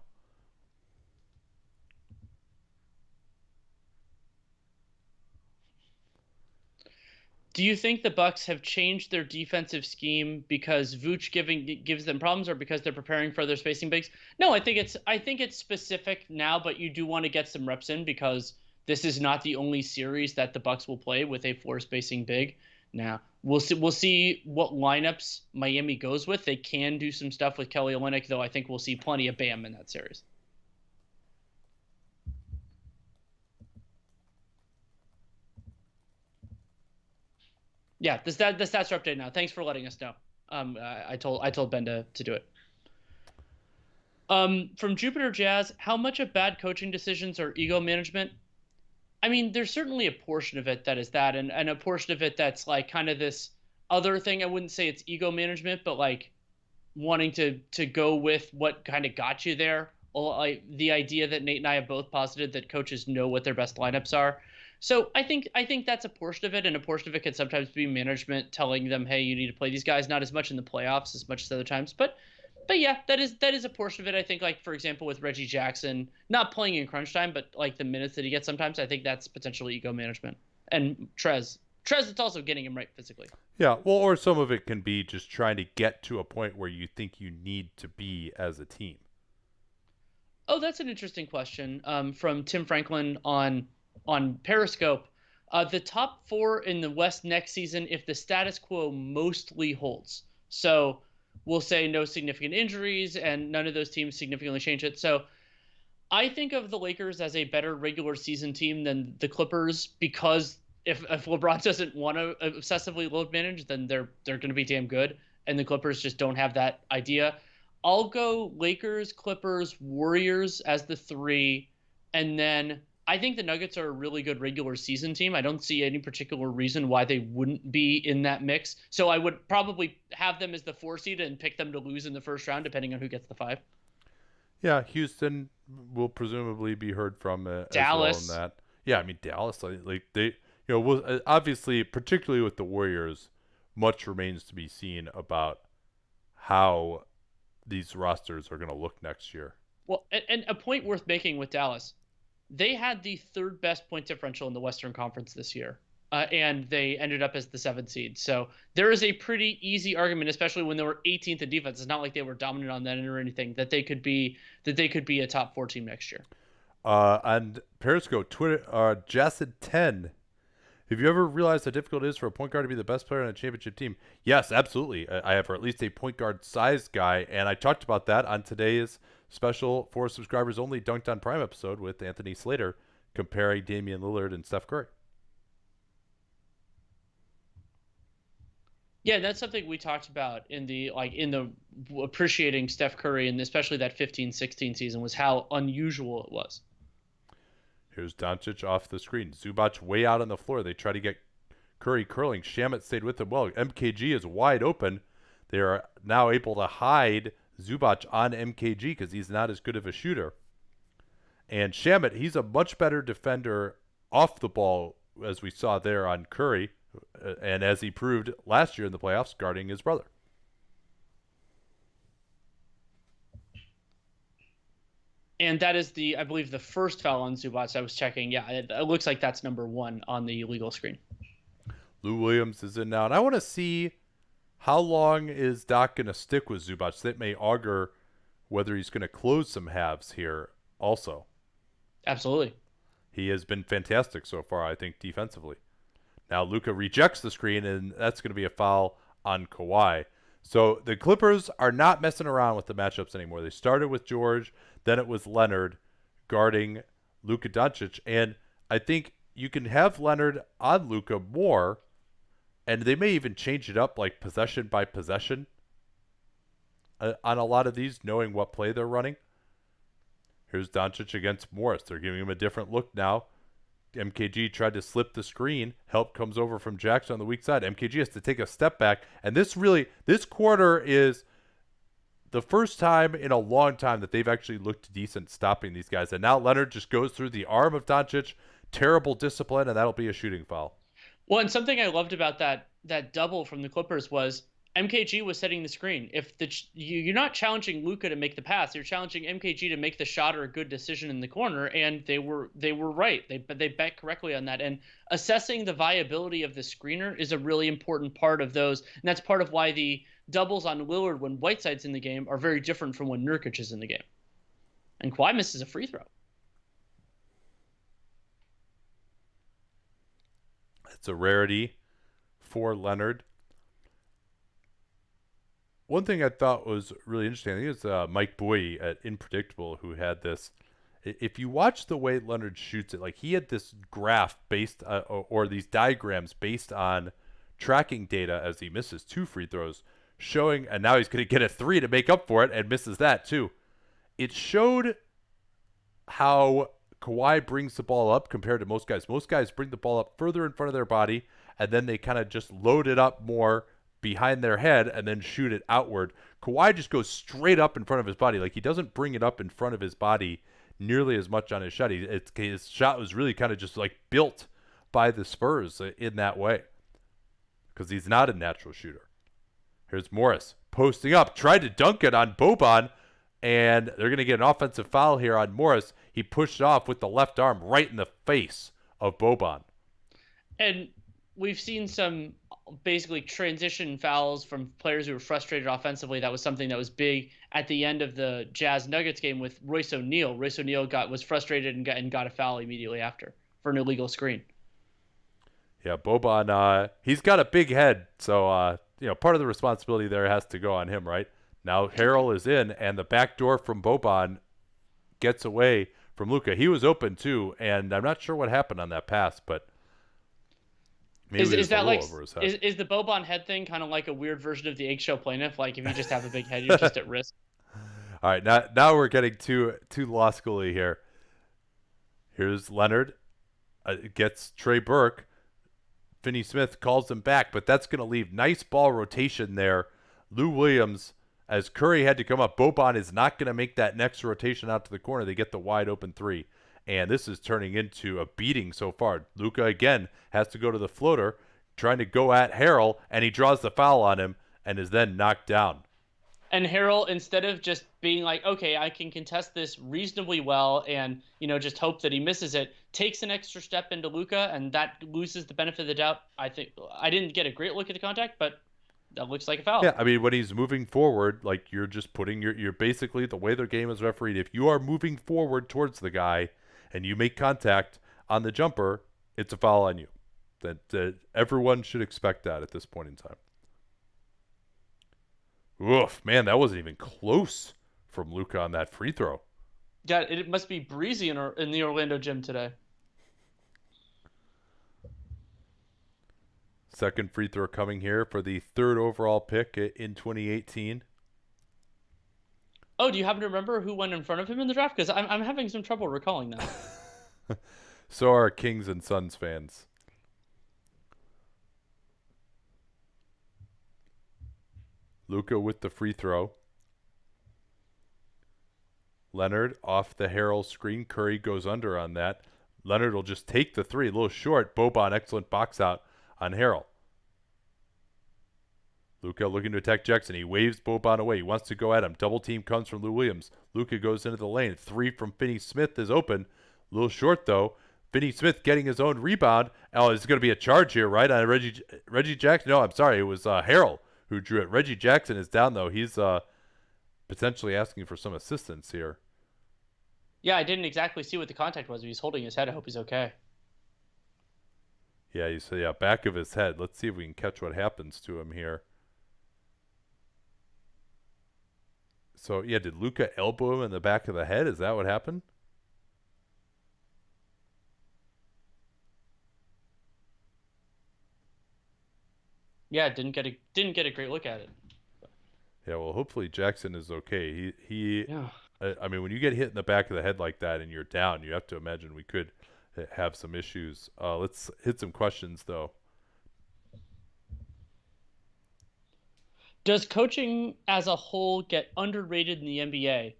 Do you think the Bucks have changed their defensive scheme because Vooch gives them problems, or because they're preparing for their spacing bigs? No, I think it's specific now, but you do want to get some reps in because this is not the only series that the Bucks will play with a 4 spacing big. Now we'll see what lineups Miami goes with. They can do some stuff with Kelly Olynyk, though. I think we'll see plenty of Bam in that series. Yeah, the stats are updated now. Thanks for letting us know. I told Ben to do it. From Jupiter Jazz, how much of bad coaching decisions are ego management? I mean, there's certainly a portion of it that is that, and a portion of it that's like kind of this other thing. I wouldn't say it's ego management, but like wanting to go with what kind of got you there. The idea that Nate and I have both posited that coaches know what their best lineups are. So I think that's a portion of it, and a portion of it can sometimes be management telling them, hey, you need to play these guys, not as much in the playoffs as much as other times, but yeah, that is a portion of it. I think, like, for example, with Reggie Jackson not playing in crunch time, but like the minutes that he gets sometimes, I think that's potentially ego management. And Trez, it's also getting him right physically. Yeah, well, or some of it can be just trying to get to a point where you think you need to be as a team. Oh, that's an interesting question from Tim Franklin on Periscope. The top four in the West next season, if the status quo mostly holds. So we'll say no significant injuries and none of those teams significantly change it. So I think of the Lakers as a better regular season team than the Clippers, because if LeBron doesn't want to obsessively load manage, then they're going to be damn good, and the Clippers just don't have that idea. I'll go Lakers, Clippers, Warriors as the three, and then I think the Nuggets are a really good regular season team. I don't see any particular reason why they wouldn't be in that mix. So I would probably have them as the 4 seed and pick them to lose in the first round, depending on who gets the 5. Yeah, Houston will presumably be heard from as well in Dallas. that. Yeah, I mean Dallas, like they, obviously, particularly with the Warriors, much remains to be seen about how these rosters are going to look next year. Well, and a point worth making with Dallas, they had the third best point differential in the Western Conference this year, and they ended up as the 7th seed. So there is a pretty easy argument, especially when they were 18th in defense. It's not like they were dominant on that end or anything, that they could be a top 4 team next year. On Periscope, Twitter, Jacid10. Have you ever realized how difficult it is for a point guard to be the best player on a championship team? Yes, absolutely. I have for at least a point guard sized guy, and I talked about that on today's special for subscribers only Dunked on Prime episode with Anthony Slater, comparing Damian Lillard and Steph Curry. Yeah, that's something we talked about in the appreciating Steph Curry, and especially that 15-16 season, was how unusual it was. Here's Doncic off the screen. Zubac way out on the floor. They try to get Curry curling. Shamet stayed with him well. MKG is wide open. They are now able to hide Zubac on MKG because he's not as good of a shooter. And Shamet, he's a much better defender off the ball, as we saw there on Curry, and as he proved last year in the playoffs, guarding his brother. And that is I believe, the first foul on Zubac I was checking. Yeah, it looks like that's number 1 on the legal screen. Lou Williams is in now, and I want to see how long is Doc going to stick with Zubac. That may augur whether he's going to close some halves here also. Absolutely. He has been fantastic so far, I think, defensively. Now Luka rejects the screen, and that's going to be a foul on Kawhi. So the Clippers are not messing around with the matchups anymore. They started with George, then it was Leonard guarding Luka Doncic, and I think you can have Leonard on Luka more, and they may even change it up like possession by possession on a lot of these, knowing what play they're running. Here's Doncic against Morris. They're giving him a different look now. MKG tried to slip the screen. Help comes over from Jackson on the weak side. MKG has to take a step back. And this quarter is the first time in a long time that they've actually looked decent stopping these guys. And now Leonard just goes through the arm of Doncic. Terrible discipline, and that'll be a shooting foul. Well, and something I loved about that double from the Clippers was MKG was setting the screen. If you're not challenging Luka to make the pass, you're challenging MKG to make the shot or a good decision in the corner, and they were right. They bet correctly on that. And assessing the viability of the screener is a really important part of those, and that's part of why the doubles on Lillard when Whiteside's in the game are very different from when Nurkic is in the game. And Kawhi misses a free throw. It's a rarity for Leonard. One thing I thought was really interesting, I think it was Mike Bowie at Unpredictable who had this. If you watch the way Leonard shoots it, like he had this graph based or these diagrams based on tracking data as he misses 2 free throws, showing, and now he's going to get a 3 to make up for it and misses that too. It showed how Kawhi brings the ball up compared to most guys. Most guys bring the ball up further in front of their body, and then they kind of just load it up more behind their head and then shoot it outward. Kawhi just goes straight up in front of his body. Like, he doesn't bring it up in front of his body nearly as much on his shot. His shot was really kind of just like built by the Spurs in that way because he's not a natural shooter. Here's Morris posting up, tried to dunk it on Boban, and they're going to get an offensive foul here on Morris. He pushed it off with the left arm right in the face of Boban. And we've seen some basically transition fouls from players who were frustrated offensively. That was something that was big at the end of the Jazz Nuggets game with Royce O'Neal. Royce O'Neal was frustrated and got a foul immediately after for an illegal screen. Yeah, Boban, he's got a big head, so part of the responsibility there has to go on him, right? Now Harrell is in, and the back door from Boban gets away from Luka. He was open too, and I'm not sure what happened on that pass, but maybe is that like over his head. Is the Boban head thing kind of like a weird version of the eggshell plaintiff? Like if you just have a big head, you're just at risk. All right, now we're getting too law schooly here. Here's Leonard, gets Trey Burke. Finney-Smith calls him back, but that's going to leave nice ball rotation there. Lou Williams, as Curry had to come up, Boban is not going to make that next rotation out to the corner. They get the wide open three, and this is turning into a beating so far. Luka, again, has to go to the floater, trying to go at Harrell, and he draws the foul on him and is then knocked down. And Harrell, instead of just being like, okay, I can contest this reasonably well and, just hope that he misses it, takes an extra step into Luka, and that loses the benefit of the doubt. I think I didn't get a great look at the contact, but that looks like a foul. Yeah, I mean, when he's moving forward, like you're just putting you're basically, the way their game is refereed, if you are moving forward towards the guy and you make contact on the jumper, it's a foul on you. That everyone should expect that at this point in time. Oof, man, that wasn't even close from Luka on that free throw. Yeah, it must be breezy in the Orlando gym today. Second free throw coming here for the third overall pick in 2018. Oh, do you happen to remember who went in front of him in the draft? Because I'm having some trouble recalling that. So are Kings and Suns fans. Luka with the free throw. Leonard off the Harrell screen. Curry goes under on that. Leonard will just take the three. A little short. Boban, excellent box out on Harrell. Luka looking to attack Jackson. He waves Boban away. He wants to go at him. Double team comes from Lou Williams. Luka goes into the lane. Three from Finney-Smith is open. A little short, though. Finney-Smith getting his own rebound. Oh, it's going to be a charge here, right? On Reggie Jackson. No, I'm sorry. It was Harrell who drew it. Reggie Jackson is down, though. He's potentially asking for some assistance here. Yeah, I didn't exactly see what the contact was. He's holding his head. I hope he's okay. Yeah, back of his head. Let's see if we can catch what happens to him here. So, yeah, did Luka elbow him in the back of the head? Is that what happened? Yeah, didn't get a great look at it. Yeah, well, hopefully Jackson is okay. He Yeah. I mean, when you get hit in the back of the head like that and you're down, you have to imagine we could have some issues. Let's hit some questions, though. Does coaching as a whole get underrated in the NBA?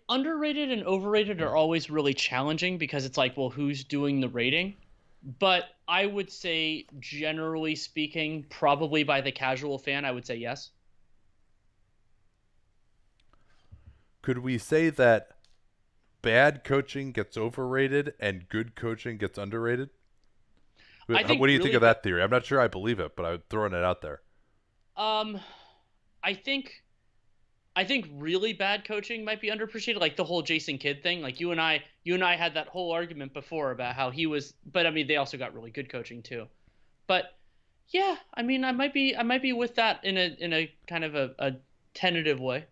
Underrated and overrated are always really challenging because it's like, well, who's doing the rating? But I would say, generally speaking, probably by the casual fan, I would say yes. Could we say that bad coaching gets overrated and good coaching gets underrated? What do you think of that theory? I'm not sure I believe it, but I'm throwing it out there. I think really bad coaching might be underappreciated, like the whole Jason Kidd thing. Like you and I had that whole argument before about how he was, but I mean they also got really good coaching too. But yeah, I mean I might be with that in a kind of a tentative way.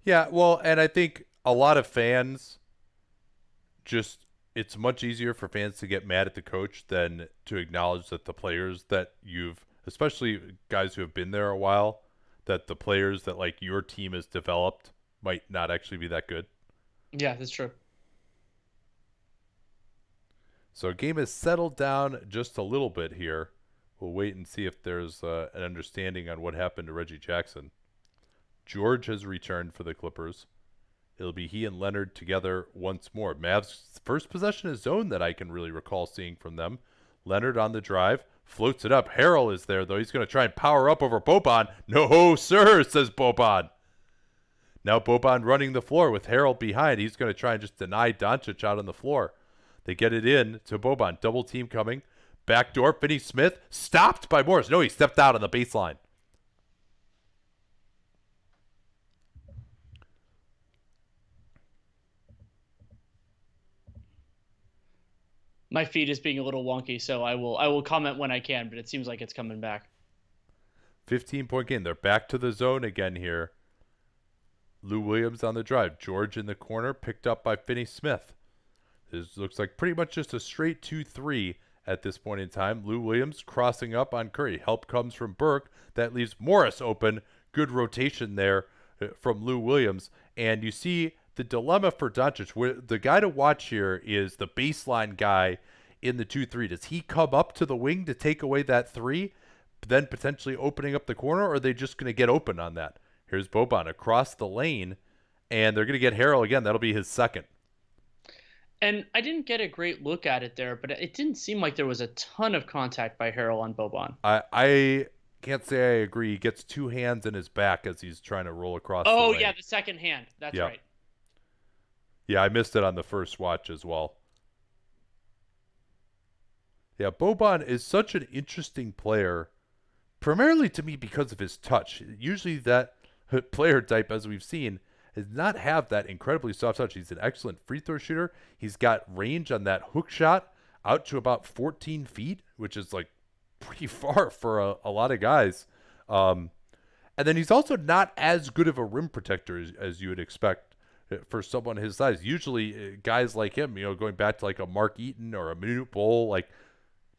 Yeah, well, and I think a lot of fans it's much easier for fans to get mad at the coach than to acknowledge that the players that especially guys who have been there a while, that the players that like your team has developed might not actually be that good. Yeah, that's true. So game has settled down just a little bit here. We'll wait and see if there's an understanding on what happened to Reggie Jackson. George has returned for the Clippers. It'll be he and Leonard together once more. Mavs' first possession is zone that I can really recall seeing from them. Leonard on the drive, floats it up. Harrell is there, though. He's going to try and power up over Boban. No, sir, says Boban. Now Boban running the floor with Harrell behind. He's going to try and just deny Doncic out on the floor. They get it in to Boban. Double team coming. Backdoor, Finney-Smith, stopped by Morris. No, he stepped out on the baseline. My feed is being a little wonky, so I will comment when I can, but it seems like it's coming back. 15-point game. They're back to the zone again here. Lou Williams on the drive. George in the corner, picked up by Finney-Smith. This looks like pretty much just a straight 2-3 at this point in time. Lou Williams crossing up on Curry. Help comes from Burke. That leaves Morris open. Good rotation there from Lou Williams. And you see the dilemma for Doncic. The guy to watch here is the baseline guy in the 2-3. Does he come up to the wing to take away that three, then potentially opening up the corner, or are they just going to get open on that? Here's Boban across the lane, and they're going to get Harrell again. That'll be his second. And I didn't get a great look at it there, but it didn't seem like there was a ton of contact by Harrell on Boban. I can't say I agree. He gets two hands in his back as he's trying to roll across the lane. Yeah, the second hand. That's right. Yeah, I missed it on the first watch as well. Yeah, Boban is such an interesting player, primarily to me because of his touch. Usually that player type, as we've seen, does not have that incredibly soft touch. He's an excellent free throw shooter. He's got range on that hook shot out to about 14 feet, which is like pretty far for a lot of guys. And then he's also not as good of a rim protector as you would expect for someone his size. Usually guys like him, going back to like a Mark Eaton or a Manute Bol, like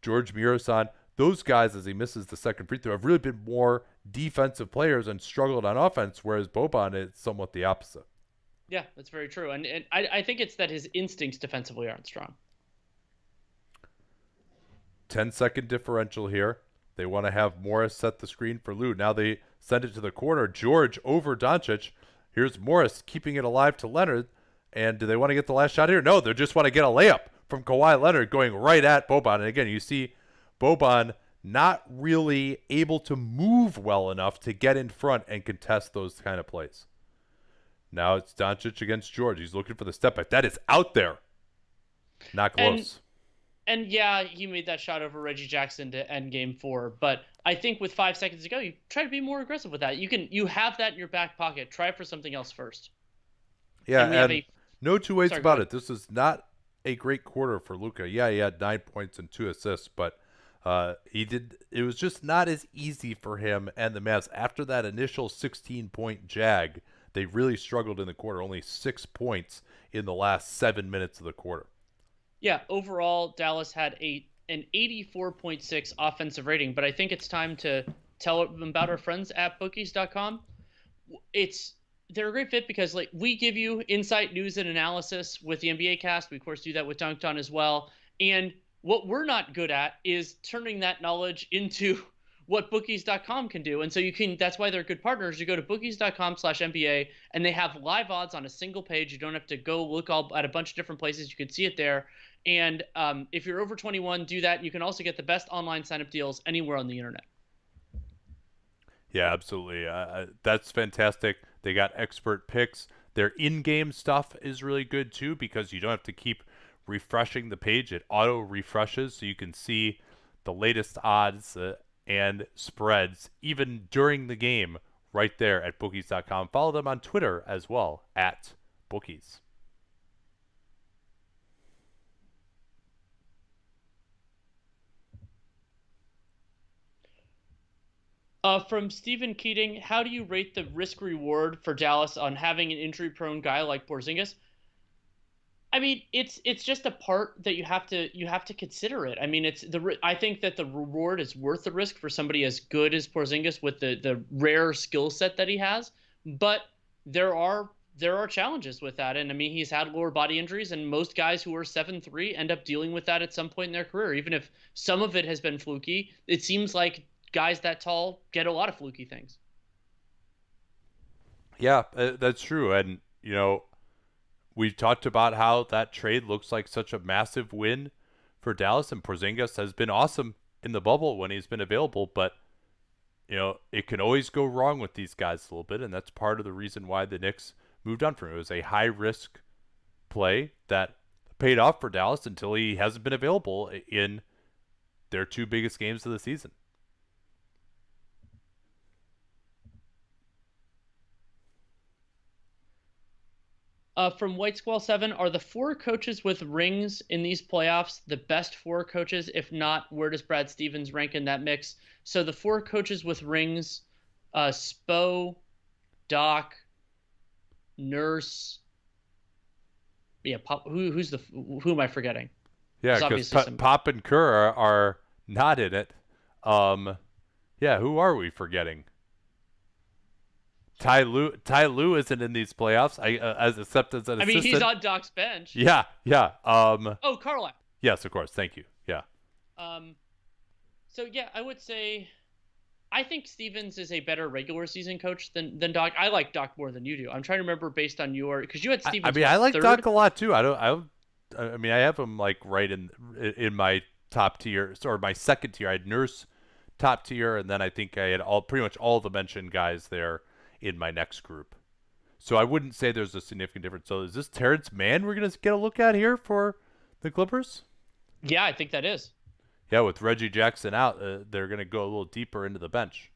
George Mirasan, those guys, as he misses the second free throw, have really been more defensive players and struggled on offense, whereas Boban is somewhat the opposite. Yeah, that's very true. And I think it's that his instincts defensively aren't strong. 10-second differential here. They want to have Morris set the screen for Lou. Now they send it to the corner. George over Doncic. Here's Morris keeping it alive to Leonard. And do they want to get the last shot here? No, they just want to get a layup from Kawhi Leonard going right at Boban. And again, you see Boban not really able to move well enough to get in front and contest those kind of plays. Now it's Doncic against George. He's looking for the step back. That is out there. Not close. And yeah, he made that shot over Reggie Jackson to end game 4. But I think with 5 seconds to go, you try to be more aggressive with that. You have that in your back pocket. Try for something else first. Yeah, and no two ways about it. This is not a great quarter for Luka. Yeah, he had 9 points and 2 assists, but it was just not as easy for him and the Mavs. After that initial 16-point jag, they really struggled in the quarter. Only 6 points in the last 7 minutes of the quarter. Yeah, overall, Dallas had an 84.6 offensive rating, but I think it's time to tell them about our friends at bookies.com. They're a great fit because we give you insight, news, and analysis with the NBA cast. We, of course, do that with Dunked On as well. And what we're not good at is turning that knowledge into what bookies.com can do. And so that's why they're good partners. You go to bookies.com/NBA and they have live odds on a single page. You don't have to go look at a bunch of different places. You can see it there. And if you're over 21, do that. You can also get the best online sign-up deals anywhere on the internet. Yeah, absolutely. That's fantastic. They got expert picks. Their in-game stuff is really good too because you don't have to keep refreshing the page. It auto refreshes so you can see the latest odds and spreads even during the game right there at bookies.com. Follow them on Twitter as well at bookies. From Stephen Keating, how do you rate the risk-reward for Dallas on having an injury-prone guy like Porzingis? I mean, it's just a part that you have to consider it. I mean, I think that the reward is worth the risk for somebody as good as Porzingis with the rare skill set that he has. But there are there are challenges with that. And I mean, he's had lower body injuries, and most guys who are 7'3" end up dealing with that at some point in their career. Even if some of it has been fluky, it seems like guys that tall get a lot of fluky things. Yeah, that's true. And, we've talked about how that trade looks like such a massive win for Dallas, and Porzingis has been awesome in the bubble when he's been available, but it can always go wrong with these guys a little bit, and that's part of the reason why the Knicks moved on from him. It was a high risk play that paid off for Dallas until he hasn't been available in their two biggest games of the season. From White Squall 7, are the four coaches with rings in these playoffs the best four coaches? If not, where does Brad Stevens rank in that mix? So the four coaches with rings, Spo, Doc, Nurse. Yeah, Pop, who am I forgetting? Yeah, because Pop and Kerr are not in it. Yeah, who are we forgetting? Ty Lue isn't in these playoffs. Except as an assistant. I mean, he's on Doc's bench. Yeah. Oh, Carlisle. Yes, of course. Thank you. Yeah. So yeah, I would say, I think Stevens is a better regular season coach than Doc. I like Doc more than you do. I'm trying to remember based on because you had Stevens. I like third? Doc a lot too. I have him like right in my top tier or my second tier. I had Nurse top tier, and then I think I had pretty much all the mentioned guys there in my next group. So I wouldn't say there's a significant difference. So is this Terrence Mann we're going to get a look at here for the Clippers? Yeah, I think that is. Yeah, with Reggie Jackson out, they're going to go a little deeper into the bench.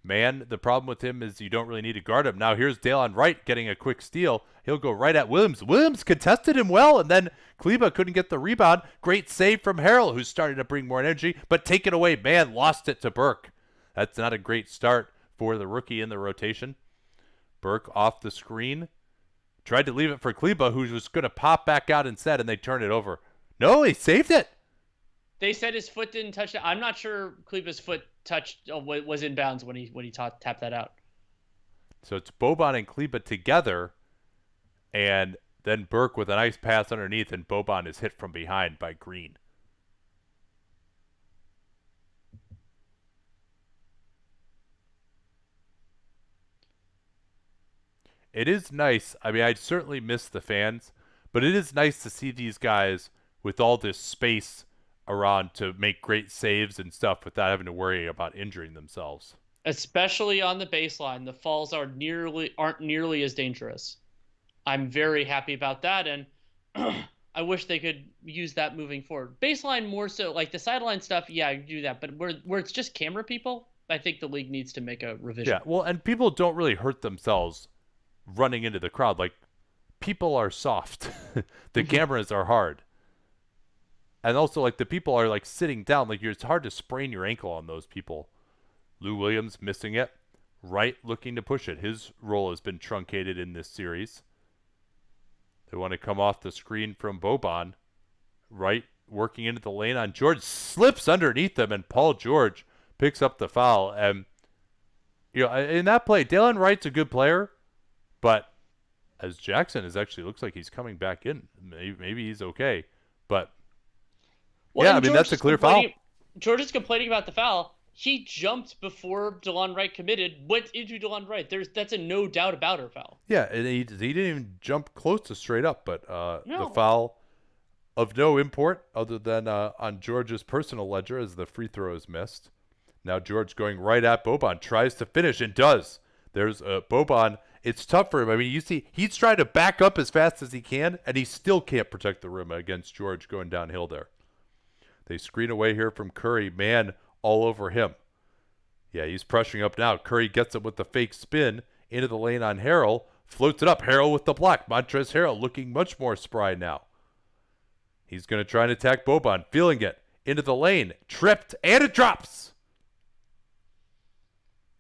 Mann, the problem with him is you don't really need to guard him. Now here's Dalen Wright getting a quick steal. He'll go right at Williams. Williams contested him well, and then Kleba couldn't get the rebound. Great save from Harrell, who's starting to bring more energy, but taken away. Mann lost it to Burke. That's not a great start for the rookie in the rotation. Burke off the screen. Tried to leave it for Kleba, who was going to pop back out instead, and they turned it over. No, he saved it. They said his foot didn't touch it. I'm not sure Kleba's foot was in bounds when he tapped that out. So it's Boban and Kleba together, and then Burke with a nice pass underneath, and Boban is hit from behind by Green. It is nice. I mean, I certainly miss the fans, but it is nice to see these guys with all this space around to make great saves and stuff without having to worry about injuring themselves. Especially on the baseline, the falls aren't nearly as dangerous. I'm very happy about that, and I wish they could use that moving forward. Baseline more so, like the sideline stuff, yeah, I do that, but where it's just camera people, I think the league needs to make a revision. Yeah, well, and people don't really hurt themselves running into the crowd. Like, people are soft. The cameras are hard. And also, like, the people are, like, sitting down. Like, it's hard to sprain your ankle on those people. Lou Williams missing it. Wright looking to push it. His role has been truncated in this series. They want to come off the screen from Boban. Wright working into the lane on George. Slips underneath them, and Paul George picks up the foul. And, in that play, Dalen Wright's a good player. But as Jackson looks like he's coming back in. Maybe he's okay. But, well, yeah, I mean, that's a clear foul. George is complaining about the foul. He jumped before DeLon Wright committed, went into DeLon Wright. That's a no doubt about her foul. Yeah, and he didn't even jump close to straight up. But the foul of no import other than on George's personal ledger as the free throw is missed. Now George going right at Boban. Tries to finish and does. There's Boban. It's tough for him. I mean, you see, he's trying to back up as fast as he can, and he still can't protect the rim against George going downhill there. They screen away here from Curry. Man all over him. Yeah, he's pressuring up now. Curry gets it with the fake spin into the lane on Harrell. Floats it up. Harrell with the block. Montrezl Harrell looking much more spry now. He's going to try and attack Boban. Feeling it. Into the lane. Tripped. And it drops.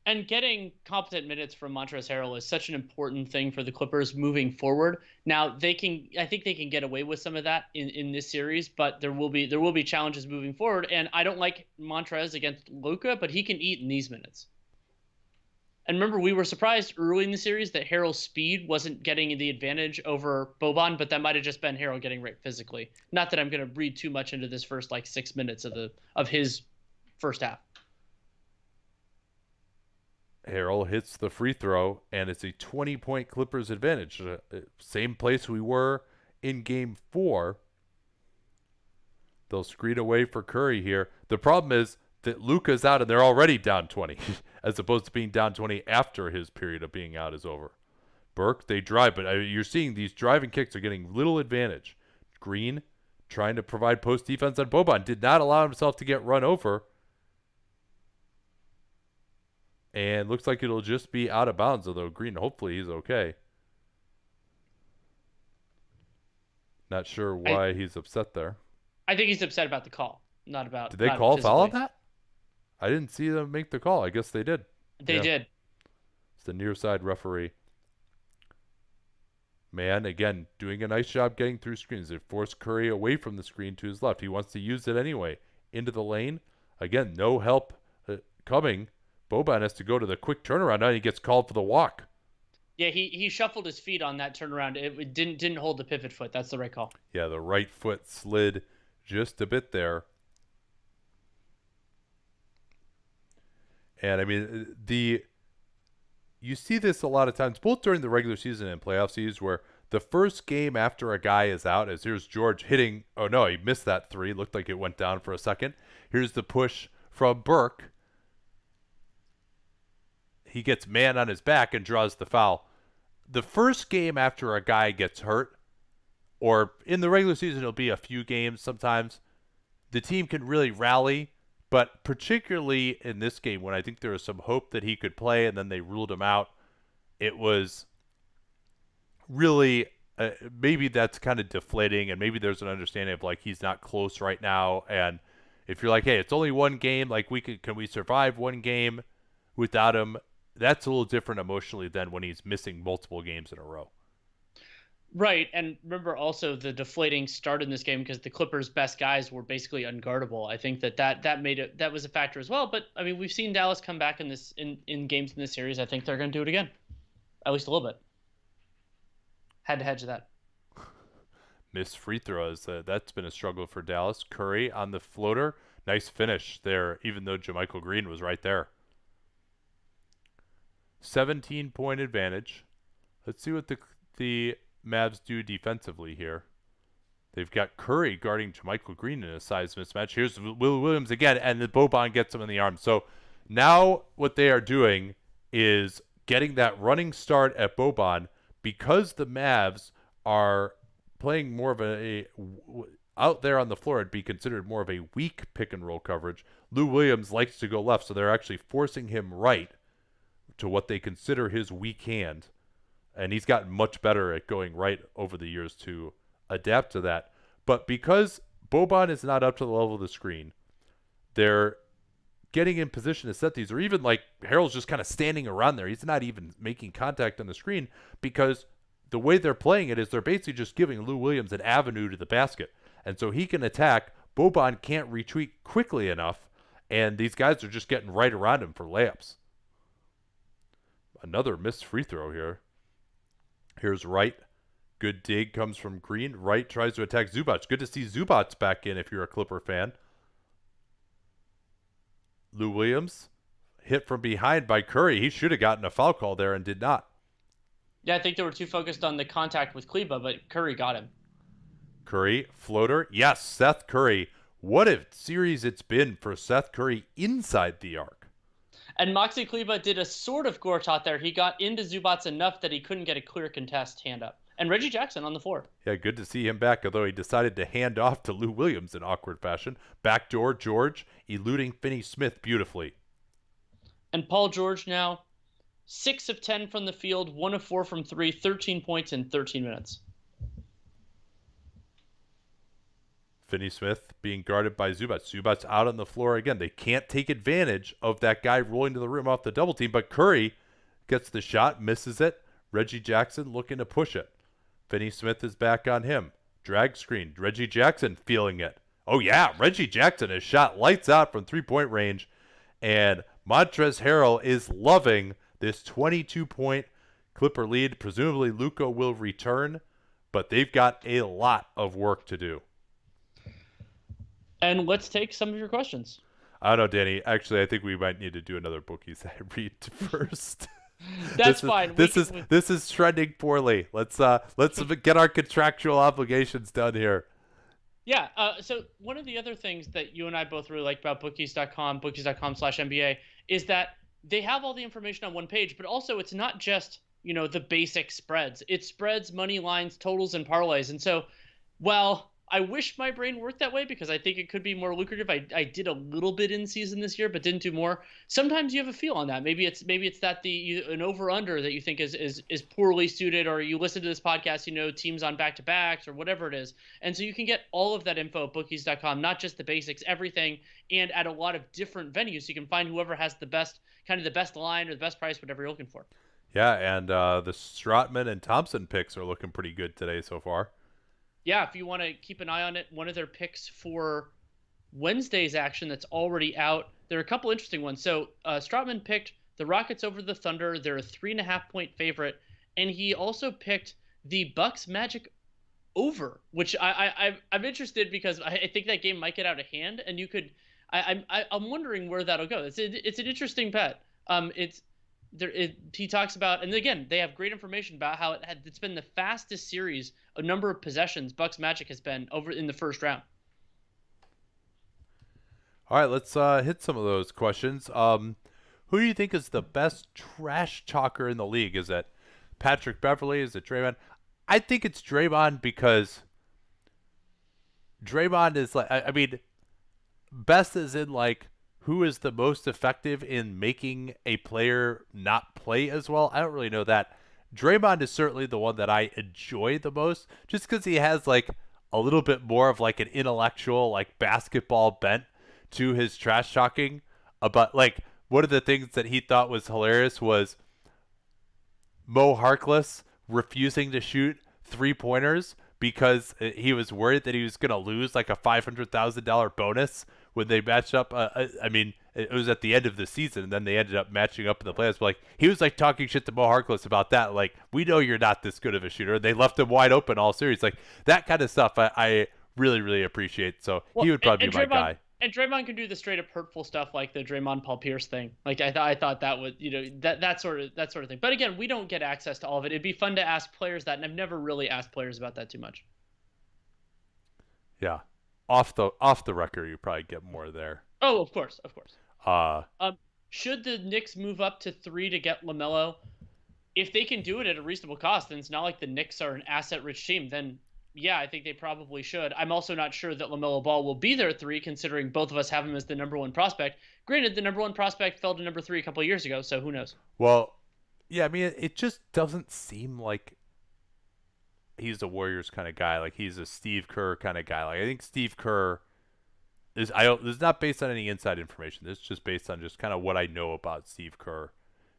And getting competent minutes from Montrezl Harrell is such an important thing for the Clippers moving forward. Now I think they can get away with some of that in this series, but there will be challenges moving forward. And I don't like Montrezl against Luka, but he can eat in these minutes. And remember, we were surprised early in the series that Harrell's speed wasn't getting the advantage over Boban, but that might have just been Harrell getting right physically. Not that I'm going to read too much into this first 6 minutes of his first half. Harrell hits the free throw, and it's a 20-point Clippers advantage. Same place we were in Game 4. They'll screen away for Curry here. The problem is that Luka's out, and they're already down 20, as opposed to being down 20 after his period of being out is over. Burke, they drive, but you're seeing these driving kicks are getting little advantage. Green, trying to provide post defense on Boban, did not allow himself to get run over. And looks like it'll just be out of bounds, although Green, hopefully he's okay. Not sure why he's upset there. I think he's upset about the call, not about. Did they call a foul on that? I didn't see them make the call. I guess they did. They did. It's the near side referee. Man, again, doing a nice job getting through screens. They force Curry away from the screen to his left. He wants to use it anyway. Into the lane. Again, no help coming. Boban has to go to the quick turnaround. Now he gets called for the walk. Yeah, he shuffled his feet on that turnaround. It didn't hold the pivot foot. That's the right call. Yeah, the right foot slid just a bit there. And I mean, you see this a lot of times, both during the regular season and playoff seasons, where the first game after a guy is out, as here's George hitting. Oh no, he missed that three. Looked like it went down for a second. Here's the push from Burke. He gets man on his back and draws the foul. The first game after a guy gets hurt, or in the regular season, it'll be a few games sometimes, the team can really rally. But particularly in this game, when I think there was some hope that he could play and then they ruled him out, it was really maybe that's kind of deflating, and maybe there's an understanding of he's not close right now. And if you're like, hey, it's only one game, can we survive one game without him? That's a little different emotionally than when he's missing multiple games in a row. Right, and remember also the deflating start in this game because the Clippers' best guys were basically unguardable. I think that made it, that was a factor as well. But I mean, we've seen Dallas come back in games in this series. I think they're going to do it again, at least a little bit. Had to hedge that. Missed free throws. That's been a struggle for Dallas. Curry on the floater. Nice finish there, even though JaMychal Green was right there. 17-point advantage. Let's see what the Mavs do defensively here. They've got Curry guarding JaMychal Green in a size mismatch. Here's Will Williams again, and the Boban gets him in the arm. So now what they are doing is getting that running start at Boban because the Mavs are playing more of out there on the floor. It'd be considered more of a weak pick and roll coverage. Lou Williams likes to go left, so they're actually forcing him right to what they consider his weak hand. And he's gotten much better at going right over the years to adapt to that. But because Boban is not up to the level of the screen, they're getting in position to set these. Or even Harrell's just kind of standing around there. He's not even making contact on the screen because the way they're playing it is they're basically just giving Lou Williams an avenue to the basket. And so he can attack. Boban can't retreat quickly enough. And these guys are just getting right around him for layups. Another missed free throw here. Here's Wright. Good dig comes from Green. Wright tries to attack Zubac. Good to see Zubac back in if you're a Clipper fan. Lou Williams hit from behind by Curry. He should have gotten a foul call there and did not. Yeah, I think they were too focused on the contact with Kleba, but Curry got him. Curry, floater. Yes, Seth Curry. What a series it's been for Seth Curry inside the arc. And Maxi Kleba did a sort of Gortat there. He got into Zubac enough that he couldn't get a clear contest hand up. And Reggie Jackson on the floor. Yeah, good to see him back, although he decided to hand off to Lou Williams in awkward fashion. Backdoor George, eluding Finney-Smith beautifully. And Paul George now, 6 of 10 from the field, 1 of 4 from 3, 13 points in 13 minutes. Finney-Smith being guarded by Zubac. Zubac out on the floor again. They can't take advantage of that guy rolling to the rim off the double team, but Curry gets the shot, misses it. Reggie Jackson looking to push it. Finney-Smith is back on him. Drag screen. Reggie Jackson feeling it. Oh, yeah. Reggie Jackson has shot lights out from three-point range, and Montrezl Harrell is loving this 22-point Clipper lead. Presumably Luka will return, but they've got a lot of work to do. And let's take some of your questions. I don't know, Danny. Actually, I think we might need to do another bookies I read first. That's fine. This is trending poorly. Let's get our contractual obligations done here. Yeah. So one of the other things that you and I both really like about bookies.com, bookies.com/NBA, is that they have all the information on one page, but also it's not just, the basic spreads. It spreads, money lines, totals, and parlays. And so, while I wish my brain worked that way because I think it could be more lucrative. I did a little bit in season this year, but didn't do more. Sometimes you have a feel on that. Maybe it's that an over under that you think is poorly suited, or you listen to this podcast, teams on back to backs or whatever it is. And so you can get all of that info at bookies.com, not just the basics, everything, and at a lot of different venues. So you can find whoever has the best line or the best price, whatever you're looking for. Yeah, and the Stratman and Thompson picks are looking pretty good today so far. Yeah, if you want to keep an eye on it, one of their picks for Wednesday's action that's already out. There are a couple interesting ones. So Stratman picked the Rockets over the Thunder. They're a 3.5-point favorite, and he also picked the Bucks Magic over, which I'm interested because I think that game might get out of hand, and you could. I'm wondering where that'll go. It's an interesting bet. He talks about, and again, they have great information about how it's been the fastest series, a number of possessions Bucks Magic has been over in the first round. All right, let's hit some of those questions. Who do you think is the best trash talker in the league? Is it Patrick Beverley? Is it Draymond? I think it's Draymond because Draymond is best is in who is the most effective in making a player not play as well? I don't really know that. Draymond is certainly the one that I enjoy the most just because he has a little bit more of an intellectual basketball bent to his trash talking. But one of the things that he thought was hilarious was Mo Harkless refusing to shoot 3-pointers because he was worried that he was going to lose a $500,000 bonus when they matched up. It was at the end of the season, and then they ended up matching up in the playoffs. But he was talking shit to Mo Harkless about that. We know you're not this good of a shooter. They left him wide open all series. That kind of stuff I really, really appreciate. So he would probably be my guy. And Draymond can do the straight up hurtful stuff like the Draymond Paul Pierce thing. I thought that would, that sort of thing. But again, we don't get access to all of it. It'd be fun to ask players that, and I've never really asked players about that too much. Yeah. Off the record, you probably get more there. Oh, of course. Should the Knicks move up to 3 to get LaMelo? If they can do it at a reasonable cost, then it's not like the Knicks are an asset-rich team. Then, yeah, I think they probably should. I'm also not sure that LaMelo Ball will be there at 3, considering both of us have him as the number 1 prospect. Granted, the number 1 prospect fell to number 3 a couple of years ago, so who knows? Well, yeah, it just doesn't seem like he's a Warriors kind of guy. He's a Steve Kerr kind of guy. I think Steve Kerr is. This is not based on any inside information. This is just based on just kind of what I know about Steve Kerr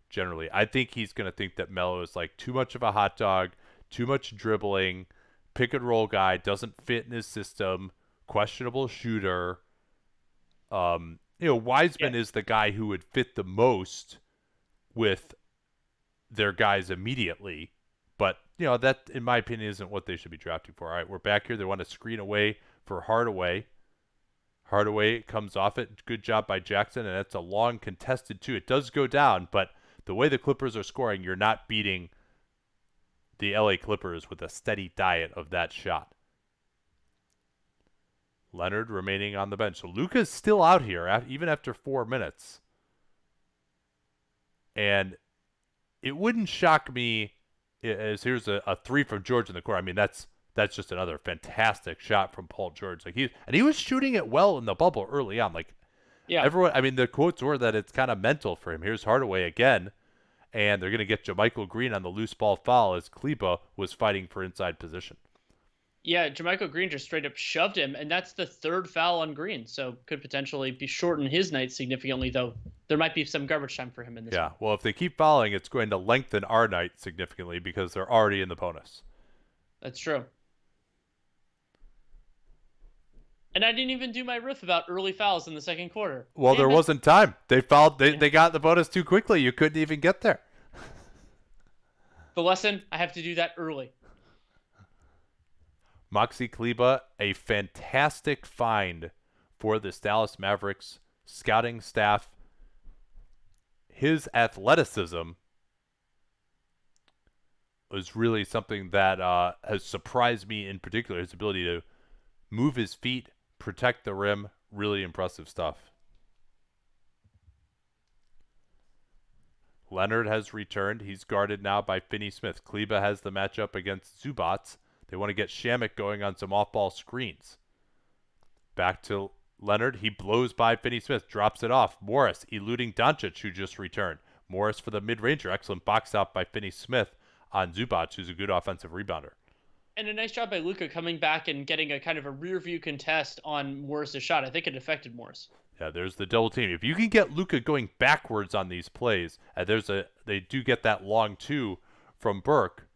generally. I think he's going to think that Melo is too much of a hot dog, too much dribbling, pick and roll guy, doesn't fit in his system, questionable shooter. Wiseman is the guy who would fit the most with their guys immediately. But, that, in my opinion, isn't what they should be drafting for. All right, we're back here. They want to screen away for Hardaway. Hardaway comes off it. Good job by Jackson, and that's a long contested, too. It does go down, but the way the Clippers are scoring, you're not beating the LA Clippers with a steady diet of that shot. Leonard remaining on the bench. So Luka's still out here, even after 4 minutes. And it wouldn't shock me as here's a 3 from George in the corner. That's just another fantastic shot from Paul George. He was shooting it well in the bubble early on. Yeah. Everyone. The quotes were that it's kind of mental for him. Here's Hardaway again, and they're gonna get JaMychal Green on the loose ball foul as Kleba was fighting for inside position. Yeah, JaMychal Green just straight up shoved him, and that's the 3rd foul on Green, so could potentially be shorten his night significantly, though there might be some garbage time for him in this one. Well, if they keep fouling, it's going to lengthen our night significantly because they're already in the bonus. That's true. And I didn't even do my riff about early fouls in the second quarter. Well, there wasn't time. They fouled. They got the bonus too quickly. You couldn't even get there. The lesson, I have to do that early. Maxi Kleber, a fantastic find for this Dallas Mavericks scouting staff. His athleticism was really something that has surprised me in particular. His ability to move his feet, protect the rim, really impressive stuff. Leonard has returned. He's guarded now by Finney-Smith. Kleber has the matchup against Zubac. They want to get Shamek going on some off-ball screens. Back to Leonard. He blows by Finney-Smith, drops it off. Morris eluding Doncic, who just returned. Morris for the mid-ranger. Excellent box out by Finney-Smith on Zubac, who's a good offensive rebounder. And a nice job by Luka coming back and getting a kind of a rear view contest on Morris's shot. I think it affected Morris. Yeah, there's the double team. If you can get Luka going backwards on these plays, they do get that long two from Burke.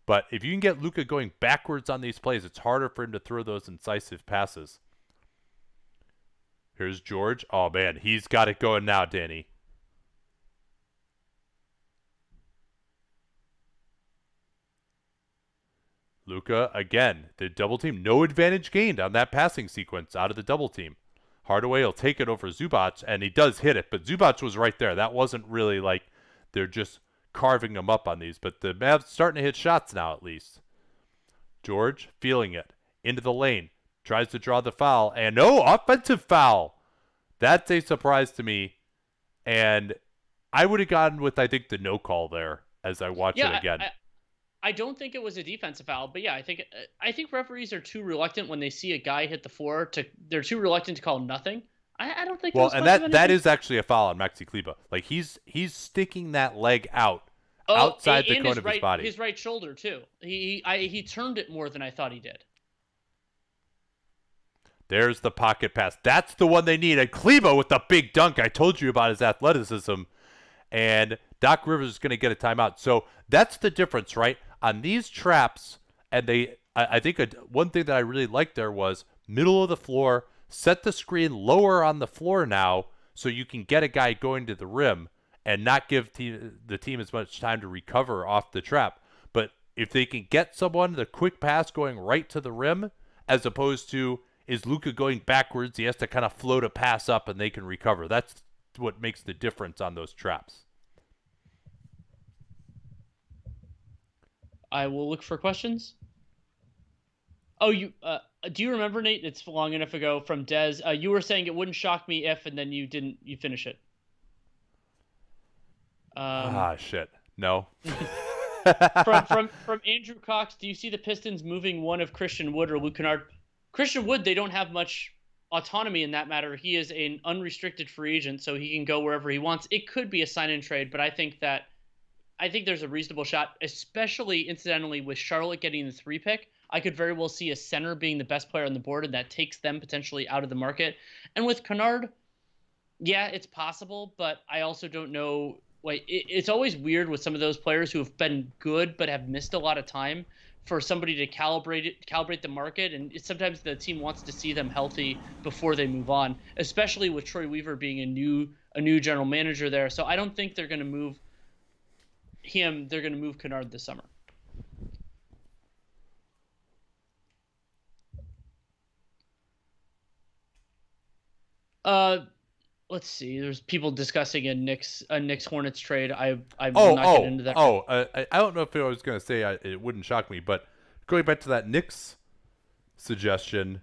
But if you can get Luka going backwards on these plays, it's harder for him to throw those incisive passes. Here's George. Oh, man, he's got it going now, Danny. Luka, again, the double team. No advantage gained on that passing sequence out of the double team. Hardaway will take it over Zubac, and he does hit it, but Zubac was right there. That wasn't really like they're just carving him up on these, but the Mavs starting to hit shots now at least. George feeling it. Into the lane. Tries to draw the foul, and no, offensive foul. That's a surprise to me, and I would have gone with, I think, the no call there as I watch it again. I don't think it was a defensive foul, but yeah, I think referees are too reluctant when they see a guy hit the floor they're too reluctant to call nothing. I don't think. Well, and that is actually a foul on Maxi Kleber. Like he's sticking that leg out outside the cone of his body. His right shoulder too. He turned it more than I thought he did. There's the pocket pass. That's the one they need. And Kleber with the big dunk. I told you about his athleticism, and Doc Rivers is going to get a timeout. So that's the difference, right? On these traps, and I think one thing that I really liked there was middle of the floor, set the screen lower on the floor now so you can get a guy going to the rim and not give the team as much time to recover off the trap. But if they can get someone, the quick pass going right to the rim, as opposed to is Luka going backwards, he has to kind of float a pass up and they can recover. That's what makes the difference on those traps. I will look for questions. Oh, do you remember, Nate? It's long enough ago from Dez. You were saying it wouldn't shock me if, and then you didn't. You finish it. Shit. No. from Andrew Cox, do you see the Pistons moving one of Christian Wood or Luke Kennard? Christian Wood, they don't have much autonomy in that matter. He is an unrestricted free agent, so he can go wherever he wants. It could be a sign and trade, but I think there's a reasonable shot, especially incidentally with Charlotte getting the 3 pick. I could very well see a center being the best player on the board, and that takes them potentially out of the market. And with Kennard, yeah, it's possible, but I also don't know. Like, it's always weird with some of those players who have been good but have missed a lot of time for somebody to calibrate the market, and sometimes the team wants to see them healthy before they move on, especially with Troy Weaver being a new general manager there. So I don't think they're going to move him. They're going to move Kennard this summer. Let's see. There's people discussing a Knicks Hornets trade. I will not get into that. I don't know if I was going to say it wouldn't shock me, but going back to that Knicks suggestion,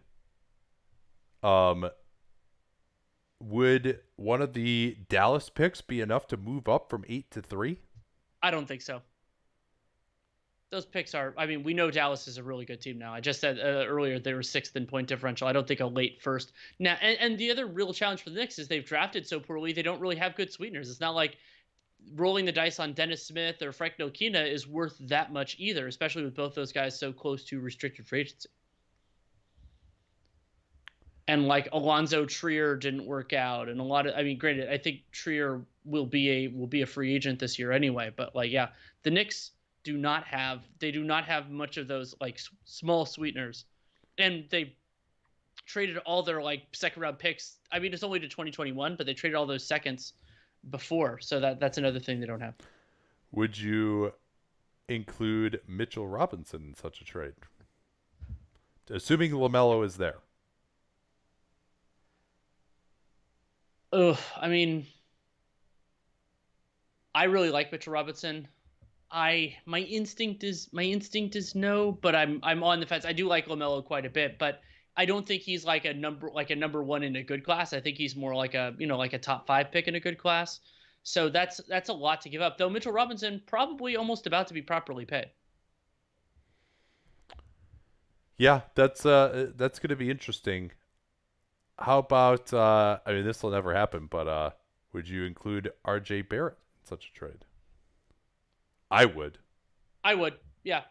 would one of the Dallas picks be enough to move up from 8 to 3? I don't think so. Those picks are, I mean, we know Dallas is a really good team now. I just said earlier they were 6th in point differential. I don't think a late first. Now, and the other real challenge for the Knicks is they've drafted so poorly, they don't really have good sweeteners. It's not like rolling the dice on Dennis Smith or Frank Ntilikina is worth that much either, especially with both those guys so close to restricted free agency. And like Alonzo Trier didn't work out, and a lot of, I mean, granted, I think Trier will be a free agent this year anyway, but like, yeah, the Knicks do not have much of those like small sweeteners, and they traded all their like second round picks. I mean, it's only to 2021, but they traded all those seconds before, so that's another thing they don't have. Would you include Mitchell Robinson in such a trade? Assuming LaMelo is there. Ugh, I mean, I really like Mitchell Robinson. My instinct is no, but I'm on the fence. I do like LaMelo quite a bit, but I don't think he's like a number one in a good class. I think he's more like a top 5 pick in a good class. So that's a lot to give up. Though Mitchell Robinson probably almost about to be properly paid. Yeah, that's going to be interesting. How about I mean this will never happen, but would you include RJ Barrett in such a trade? I would. I would, yeah.